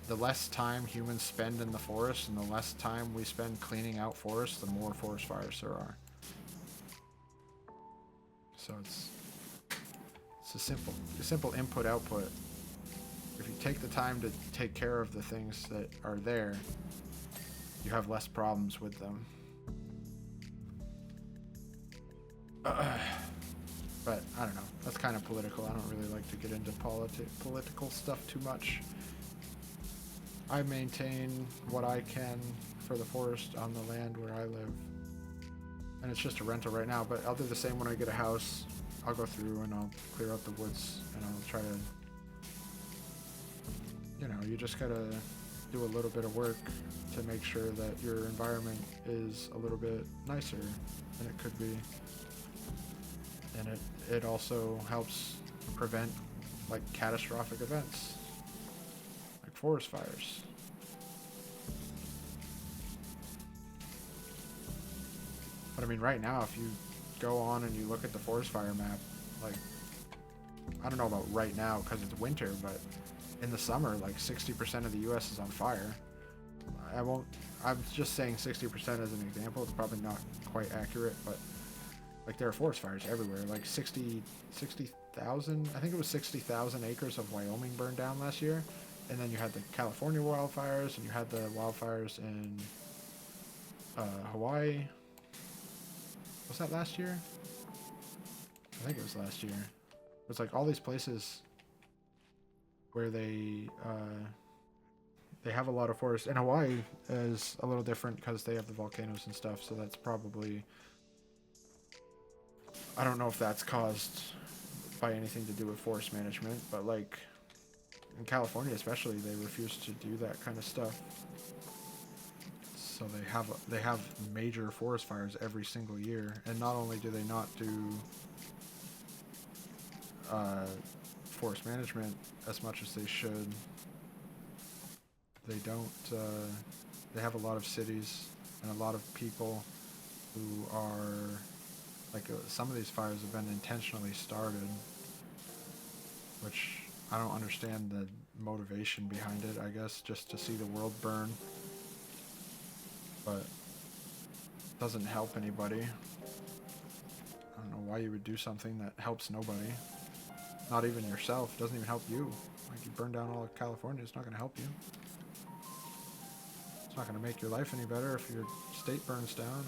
the less time humans spend in the forest and the less time we spend cleaning out forests, the more forest fires there are. So it's a simple input-output. If you take the time to take care of the things that are there, you have less problems with them. But I don't know. That's kind of political. I don't really like to get into political stuff too much. I maintain what I can for the forest on the land where I live. And it's just a rental right now, but I'll do the same when I get a house. I'll go through and I'll clear out the woods, and I'll try to, you know, you just gotta do a little bit of work to make sure that your environment is a little bit nicer than it could be. And it also helps prevent, like, catastrophic events, like forest fires. But I mean, right now, if you go on and you look at the forest fire map, like, I don't know about right now because it's winter, but in the summer, like 60% of the US is on fire. I'm just saying 60% as an example. It's probably not quite accurate, but like, there are forest fires everywhere. Like 60,000, I think it was 60,000 acres of Wyoming burned down last year. And then you had the California wildfires, and you had the wildfires in Hawaii. Was that last year? I think it was last year. It's like all these places where they have a lot of forests. And Hawaii is a little different because they have the volcanoes and stuff, so that's probably, I don't know if that's caused by anything to do with forest management, but like in California especially, they refuse to do that kind of stuff. So they have major forest fires every single year, and not only do they not do forest management as much as they should, they don't. They have a lot of cities and a lot of people who are like, some of these fires have been intentionally started, which I don't understand the motivation behind it. I guess just to see the world burn. But it doesn't help anybody. I don't know why you would do something that helps nobody. Not even yourself. It doesn't even help you. Like, you burn down all of California, it's not going to help you. It's not going to make your life any better if your state burns down.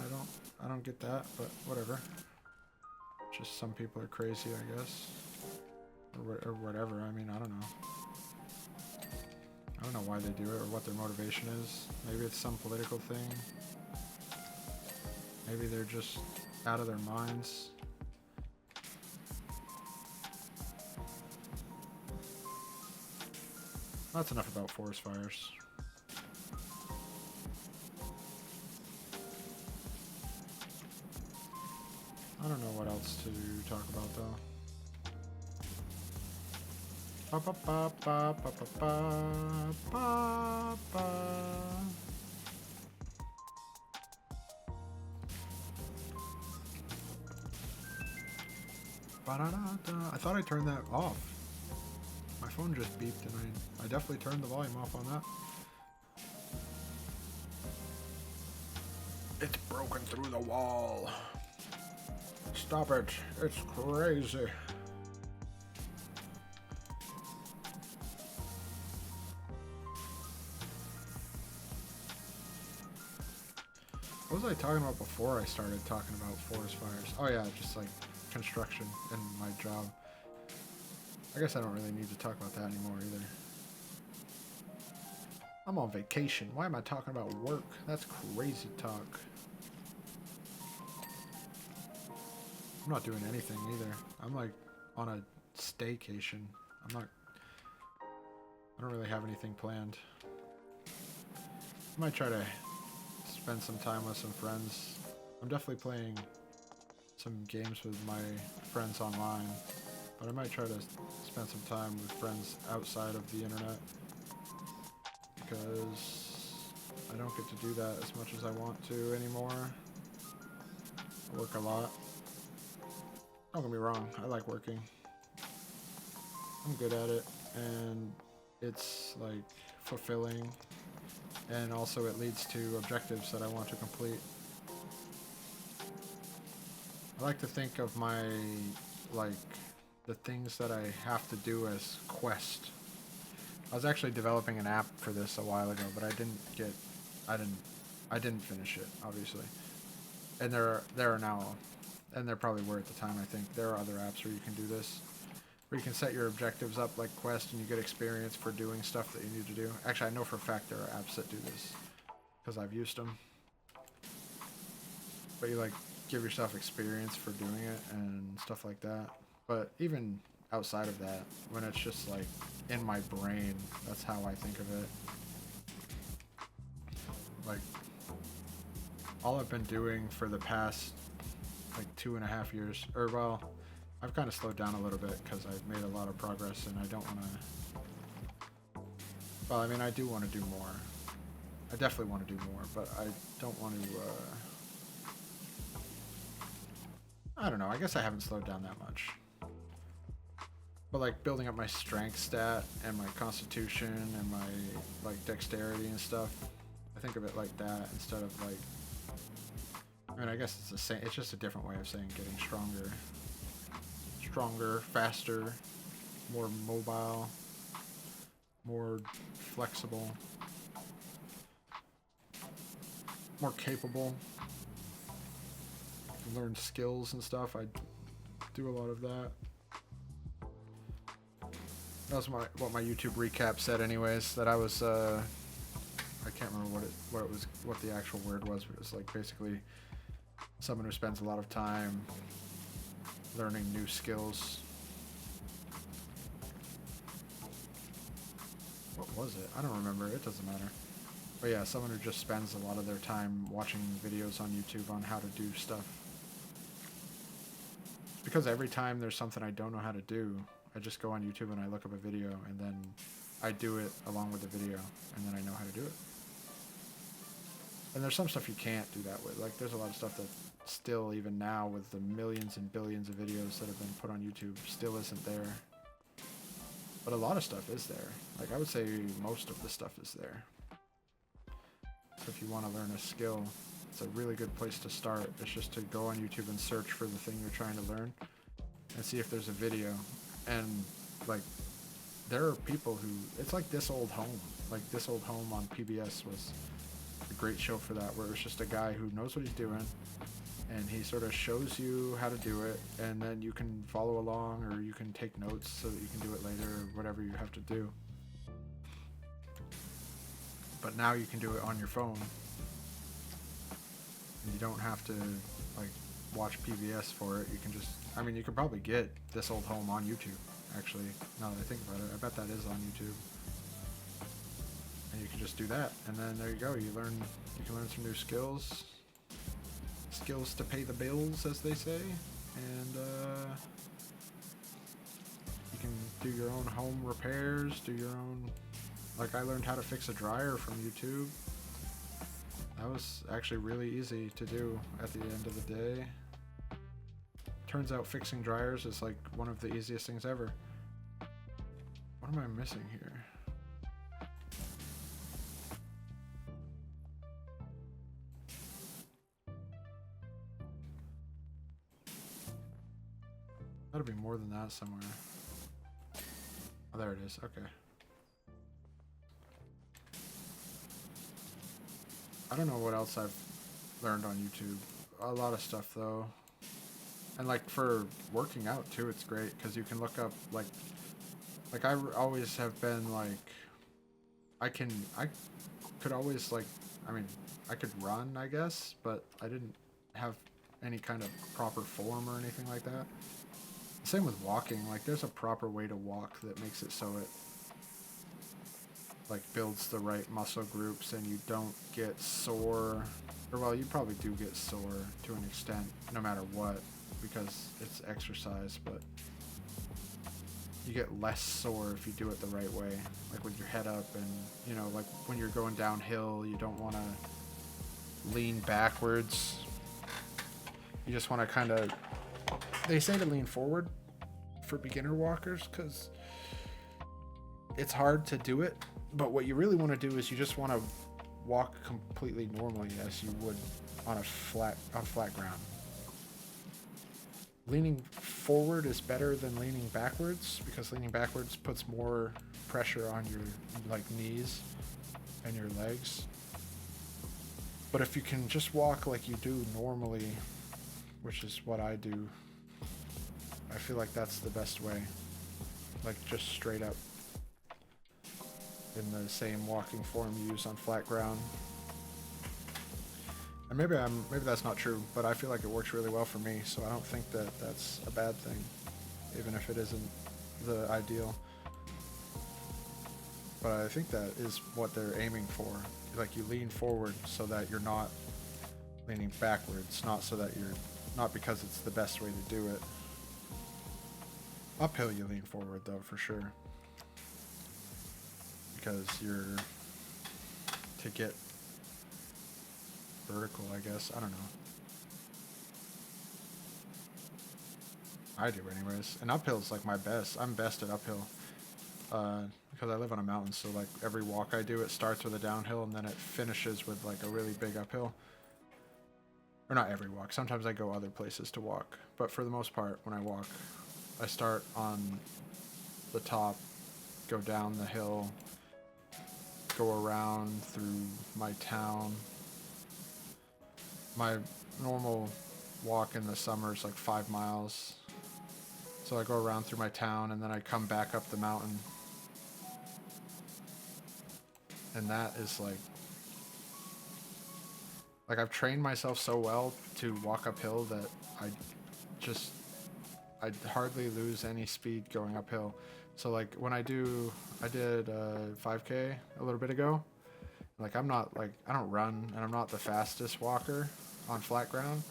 I don't get that, but whatever. Just some people are crazy, I guess. Or whatever. I mean, I don't know. I don't know why they do it or what their motivation is. Maybe it's some political thing. Maybe they're just out of their minds. That's enough about forest fires. I don't know what else to talk about though. Ba ba ba ba ba ba ba ba. I thought I turned that off. My phone just beeped and I definitely turned the volume off on that. It's broken through the wall. Stop it. It's crazy. What was I talking about before I started talking about forest fires? Oh yeah, just like construction and my job. I guess I don't really need to talk about that anymore either. I'm on vacation. Why am I talking about work? That's crazy talk. I'm not doing anything either. I'm like on a staycation. I don't really have anything planned. I might try to spend some time with some friends. I'm definitely playing some games with my friends online, but I might try to spend some time with friends outside of the internet because I don't get to do that as much as I want to anymore. I work a lot. Don't get me wrong, I like working. I'm good at it, and it's like fulfilling, and also it leads to objectives that I want to complete. I like to think of my, like, the things that I have to do as quest. I was actually developing an app for this a while ago, but I didn't finish it, obviously. And there are now, and there probably were at the time, I think, there are other apps where you can do this, where you can set your objectives up like quest and you get experience for doing stuff that you need to do. Actually, I know for a fact there are apps that do this, because I've used them. But you, like, give yourself experience for doing it and stuff like that. But even outside of that, when it's just, like, in my brain, that's how I think of it. Like, all I've been doing for the past, like, 2.5 years, or, well, I've kind of slowed down a little bit because I've made a lot of progress and I don't want to... Well, I mean, I do want to do more. I definitely want to do more, but I don't want to, I don't know, I guess I haven't slowed down that much. But, like, building up my strength stat and my constitution and my, like, dexterity and stuff, I think of it like that instead of, like... I mean, I guess it's the same, it's just a different way of saying getting stronger. Stronger, faster, more mobile, more flexible, more capable. Learn skills and stuff. I do a lot of that. That was what my YouTube recap said, anyways. That I was I can't remember what the actual word was, but it was like basically someone who spends a lot of time learning new skills. What was it? I don't remember. It doesn't matter. But yeah, someone who just spends a lot of their time watching videos on YouTube on how to do stuff. Because every time there's something I don't know how to do, I just go on YouTube and I look up a video and then I do it along with the video and then I know how to do it. And there's some stuff you can't do that with. Like, there's a lot of stuff that still, even now, with the millions and billions of videos that have been put on YouTube, still isn't there. But a lot of stuff is there. Like, I would say most of the stuff is there. So if you want to learn a skill, it's a really good place to start. It's just to go on YouTube and search for the thing you're trying to learn and see if there's a video. And, like, there are people who... It's like This Old Home. Like, This Old Home on PBS was a great show for that, where it was just a guy who knows what he's doing, and he sort of shows you how to do it, and then you can follow along, or you can take notes so that you can do it later, or whatever you have to do. But now you can do it on your phone. And you don't have to, like, watch PBS for it. You can just... I mean, you could probably get This Old Home on YouTube, actually, now that I think about it. I bet that is on YouTube. And you can just do that, and then there you go. You can learn some new skills. Skills to pay the bills, as they say. And, you can do your own home repairs, do your own... Like, I learned how to fix a dryer from YouTube. That was actually really easy to do at the end of the day. Turns out fixing dryers is like one of the easiest things ever. What am I missing here? Gotta be more than that somewhere. Oh, there it is. Okay. I don't know what else I've learned on YouTube. A lot of stuff though. And like for working out too, it's great because you can look up like I always have been like I could always like I mean I could run I guess, but I didn't have any kind of proper form or anything like that. Same with walking, like there's a proper way to walk that makes it so it like builds the right muscle groups and you don't get sore, or well, you probably do get sore to an extent no matter what because it's exercise, but you get less sore if you do it the right way, like with your head up, and you know, like when you're going downhill you don't want to lean backwards, you just want to kind of, they say to lean forward for beginner walkers because it's hard to do it, but what you really want to do is you just want to walk completely normally as you would on flat ground. Leaning forward is better than leaning backwards because leaning backwards puts more pressure on your like knees and your legs. But if you can just walk like you do normally, which is what I do, I feel like that's the best way. Like just straight up in the same walking form you use on flat ground. And maybe that's not true, but I feel like it works really well for me, so I don't think that that's a bad thing, even if it isn't the ideal. But I think that is what they're aiming for. Like you lean forward so that you're not leaning backwards, not so that you're, not because it's the best way to do it. Uphill you lean forward though, for sure. Because you're, to get vertical, I guess. I don't know. I do anyways. And uphill's like my best. I'm best at uphill. Because I live on a mountain, so like every walk I do, it starts with a downhill and then it finishes with like a really big uphill. Or not every walk. Sometimes I go other places to walk. But for the most part, when I walk, I start on the top, go down the hill, go around through my town. My normal walk in the summer is like 5 miles. So I go around through my town and then I come back up the mountain. And that is like I've trained myself so well to walk uphill that I hardly lose any speed going uphill. So like when I did 5K a little bit ago, like I don't run and I'm not the fastest walker on flat ground,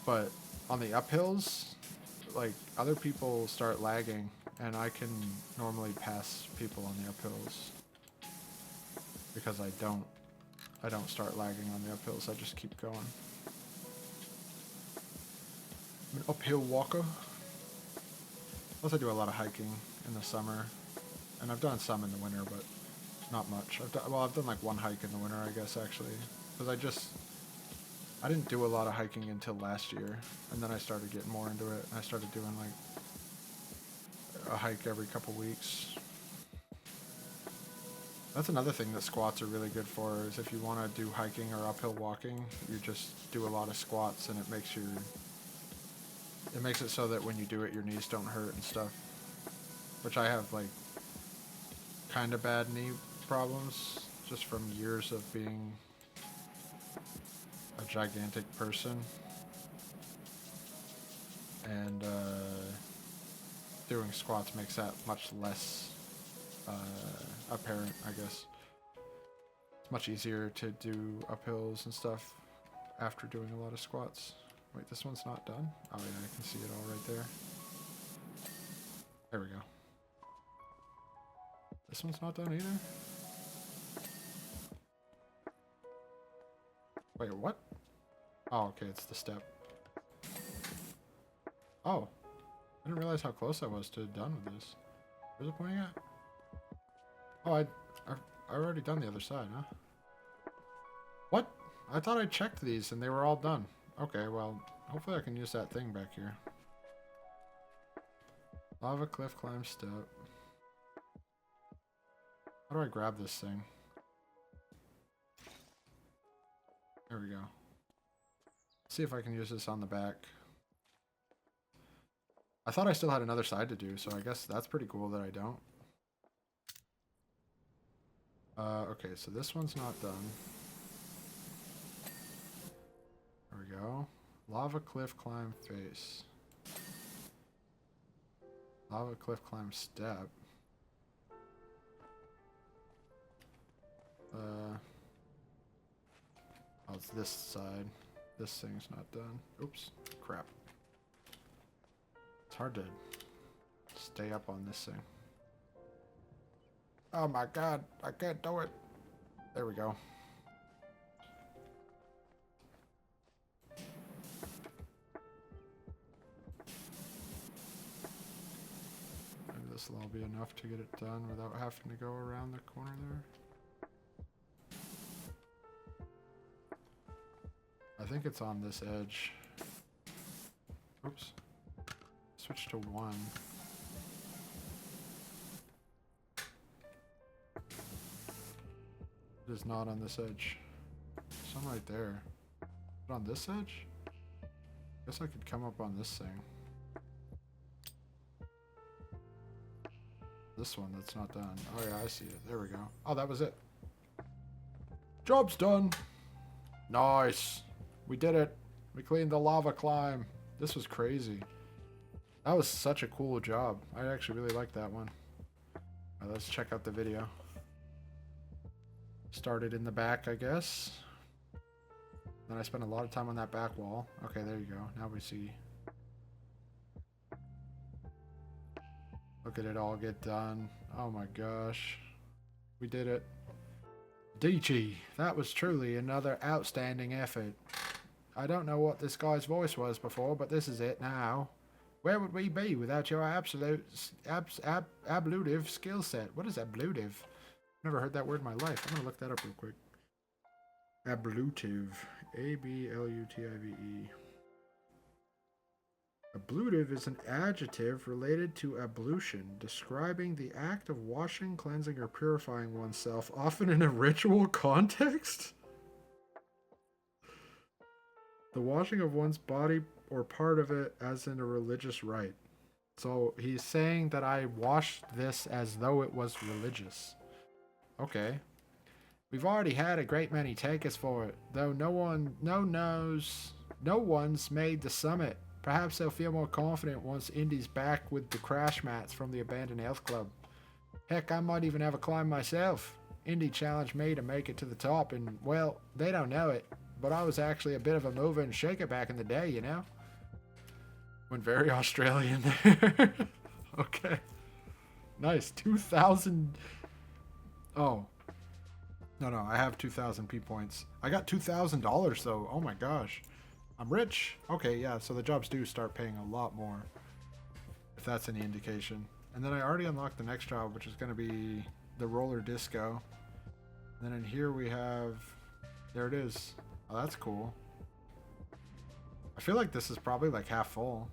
but on the uphills, like other people start lagging and I can normally pass people on the uphills because I don't start lagging on the uphills. I just keep going. I'm an uphill walker. Plus I do a lot of hiking in the summer, and I've done some in the winter, but not much. I've done like one hike in the winter, I guess, actually, because I didn't do a lot of hiking until last year, and then I started getting more into it, and I started doing like a hike every couple weeks. That's another thing that squats are really good for, is if you want to do hiking or uphill walking, you just do a lot of squats, and it makes it so that when you do it, your knees don't hurt and stuff. Which I have like kind of bad knee problems just from years of being a gigantic person. And doing squats makes that much less apparent, I guess. It's much easier to do uphills and stuff after doing a lot of squats. Wait, this one's not done? Oh yeah, I can see it all right there. There we go. This one's not done either? Wait, what? Oh, okay, it's the step. Oh, I didn't realize how close I was to done with this. Where's it pointing at? Oh, I already done the other side, huh? What? I thought I checked these and they were all done. Okay, well, hopefully I can use that thing back here. Lava cliff climb step. How do I grab this thing? There we go. See if I can use this on the back. I thought I still had another side to do, so I guess that's pretty cool that I don't. Okay, so this one's not done. There we go. Lava cliff climb face. Lava cliff climb step. Oh, it's this side. This thing's not done. Oops. Crap. It's hard to stay up on this thing. Oh my god, I can't do it. There we go. Maybe this will all be enough to get it done without having to go around the corner there. I think it's on this edge. Oops. Switch to 1. It is not on this edge. Some right there. But on this edge? Guess I could come up on this thing. This one that's not done. Oh yeah, I see it. There we go. Oh, that was it. Job's done. Nice. We did it. We cleaned the lava climb. This was crazy. That was such a cool job. I actually really liked that one. Alright, let's check out the video. Started in the back, I guess. Then I spent a lot of time on that back wall. Okay, there you go. Now we see. Look at it all get done. Oh my gosh. We did it. DG, that was truly another outstanding effort. I don't know what this guy's voice was before, but this is it now. Where would we be without your ablutive skill set? What is ablutive? Never heard that word in my life. I'm gonna look that up real quick. Ablutive. A-B-L-U-T-I-V-E. Ablutive is an adjective related to ablution, describing the act of washing, cleansing, or purifying oneself, often in a ritual context. The washing of one's body or part of it as in a religious rite. So he's saying that I washed this as though it was religious. Okay. We've already had a great many takers for it, though no one's made the summit. Perhaps they'll feel more confident once Indy's back with the crash mats from the abandoned health club. Heck, I might even have a climb myself. Indy challenged me to make it to the top, and, well, they don't know it, but I was actually a bit of a mover and shaker back in the day, you know? Went very Australian there. Okay. Nice. 2,000... Oh. No, I have 2,000 P points. I got $2,000 though. Oh my gosh. I'm rich. Okay, yeah, so the jobs do start paying a lot more. If that's any indication. And then I already unlocked the next job, which is going to be the roller disco. And then in here we have... There it is. Oh, that's cool. I feel like this is probably like half full.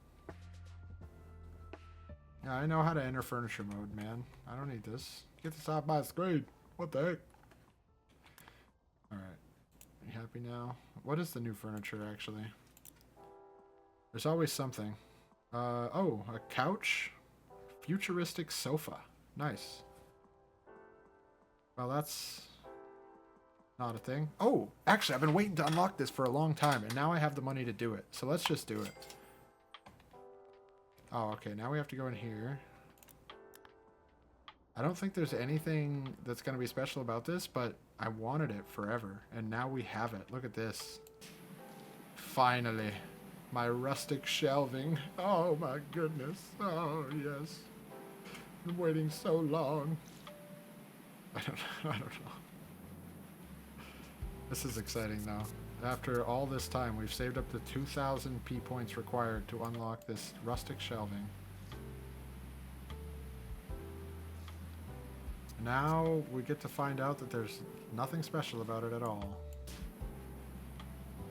Yeah, I know how to enter furniture mode, man. I don't need this. Get this off my screen. What the heck? Alright. Are you happy now? What is the new furniture, actually? There's always something. Oh, a couch. Futuristic sofa. Nice. Well, that's not a thing. Oh, actually, I've been waiting to unlock this for a long time, and now I have the money to do it. So let's just do it. Oh, okay. Now we have to go in here. I don't think there's anything that's going to be special about this, but I wanted it forever, and now we have it. Look at this. Finally. My rustic shelving. Oh, my goodness. Oh, yes. Been waiting so long. I don't know. This is exciting though. After all this time, we've saved up the 2,000 P points required to unlock this rustic shelving. Now we get to find out that there's nothing special about it at all.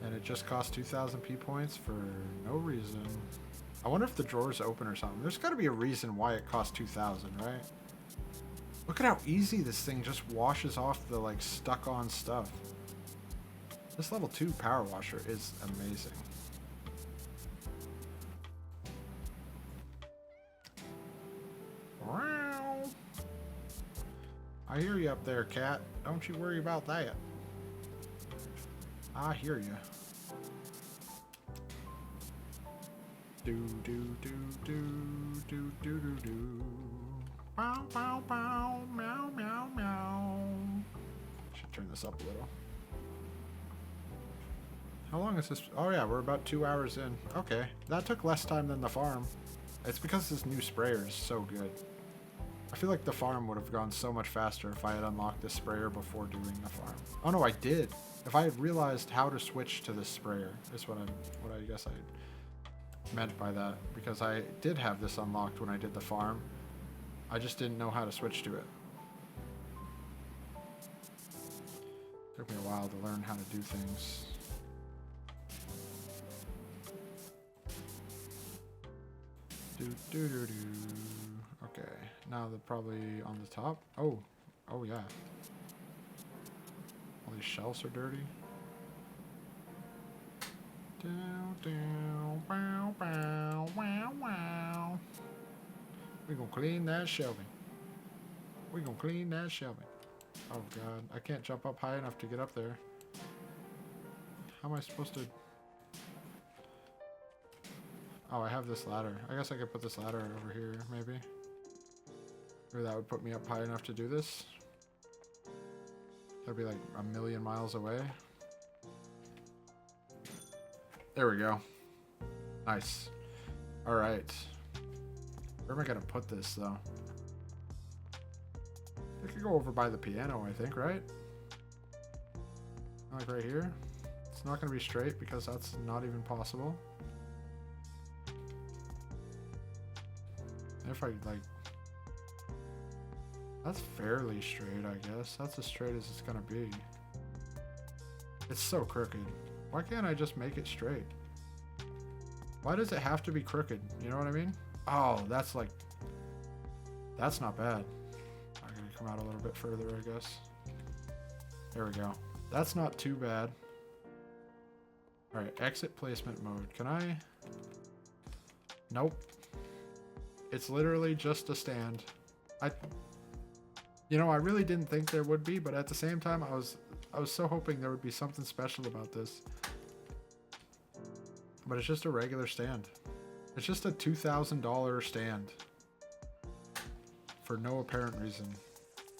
And it just costs 2,000 P points for no reason. I wonder if the drawer's open or something. There's got to be a reason why it costs 2,000, right? Look at how easy this thing just washes off the like stuck on stuff. This level 2 power washer is amazing. Wow. I hear you up there, cat. Don't you worry about that. I hear you. Do do do do do do do do. Bow bow bow. Meow meow meow. Should turn this up a little. How long is this? Oh yeah, we're about 2 hours in. Okay, that took less time than the farm. It's because this new sprayer is so good. I feel like the farm would have gone so much faster if I had unlocked the sprayer before doing the farm. Oh no, I did. If I had realized how to switch to this sprayer, is what I guess I meant by that. Because I did have this unlocked when I did the farm. I just didn't know how to switch to it. Took me a while to learn how to do things. Do do do do. Okay, now they're probably on the top. Oh, oh yeah. All these shelves are dirty. Down, down, bow, bow, wow, wow. We gonna clean that shelving. We gonna clean that shelving. Oh god, I can't jump up high enough to get up there. How am I supposed to? Oh, I have this ladder. I guess I could put this ladder over here, maybe. Or that would put me up high enough to do this. That'd be like a million miles away. There we go. Nice. Alright. Where am I gonna put this, though? I could go over by the piano, I think, right? Like right here. It's not gonna be straight because that's not even possible. If I, like... That's fairly straight, I guess. That's as straight as it's gonna be. It's so crooked. Why can't I just make it straight? Why does it have to be crooked? You know what I mean? Oh, that's like... That's not bad. I'm gonna come out a little bit further, I guess. There we go. That's not too bad. Alright, exit placement mode. Can I... Nope. It's literally just a stand. You know, I really didn't think there would be, but at the same time, I was so hoping there would be something special about this. But it's just a regular stand. It's just a $2,000 stand. For no apparent reason.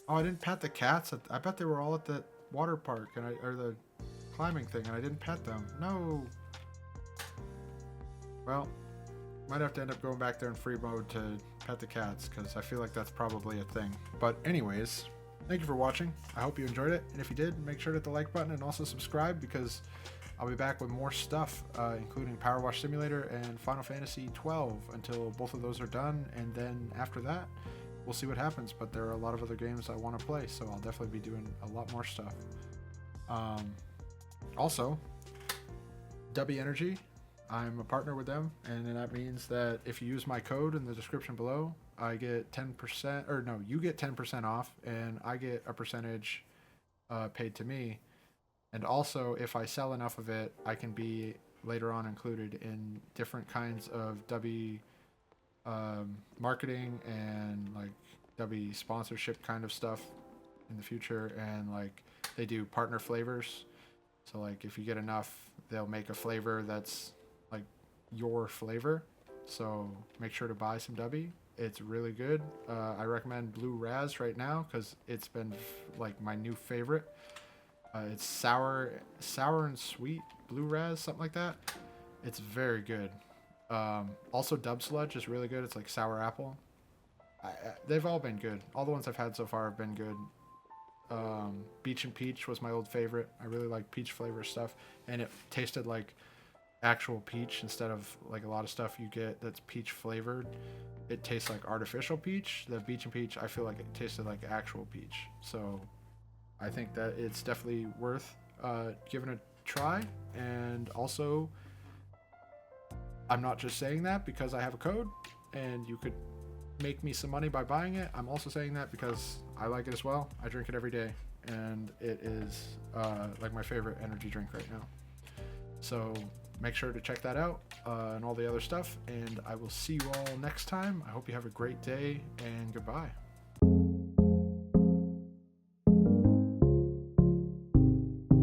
Oh, I didn't pet the cats. I bet they were all at the water park or the climbing thing, and I didn't pet them. No. Well, might have to end up going back there in free mode to pet the cats, because I feel like that's probably a thing. But anyways, thank you for watching. I hope you enjoyed it, and if you did, make sure to hit the like button and also subscribe, because I'll be back with more stuff, including Powerwash Simulator and Final Fantasy 12 until both of those are done, and then after that, we'll see what happens. But there are a lot of other games I want to play, so I'll definitely be doing a lot more stuff. Also, DUBBY Energy, I'm a partner with them, and that means that if you use my code in the description below, I get 10%, or no, you get 10% off, and I get a percentage paid to me. And also, if I sell enough of it, I can be later on included in different kinds of DUBBY marketing and like DUBBY sponsorship kind of stuff in the future. And like they do partner flavors, so like if you get enough, they'll make a flavor that's like your flavor. So make sure to buy some DUBBY. It's really good. I recommend Blue Raz right now because it's been like my new favorite. It's sour and sweet Blue Raz, something like that. It's very good. Also, Dub Sludge is really good. It's like sour apple. They've all been good. All the ones I've had so far have been good. Beach and Peach was my old favorite. I really like peach flavor stuff, and it tasted like actual peach instead of like a lot of stuff you get that's peach flavored. It tastes like artificial peach. The Beach and Peach, I feel like it tasted like actual peach. So I think that it's definitely worth giving a try. And also, I'm not just saying that because I have a code and you could make me some money by buying it. I'm also saying that because I like it as well. I drink it every day, and it is like my favorite energy drink right now. So make sure to check that out and all the other stuff, and I will see you all next time. I hope you have a great day, and goodbye.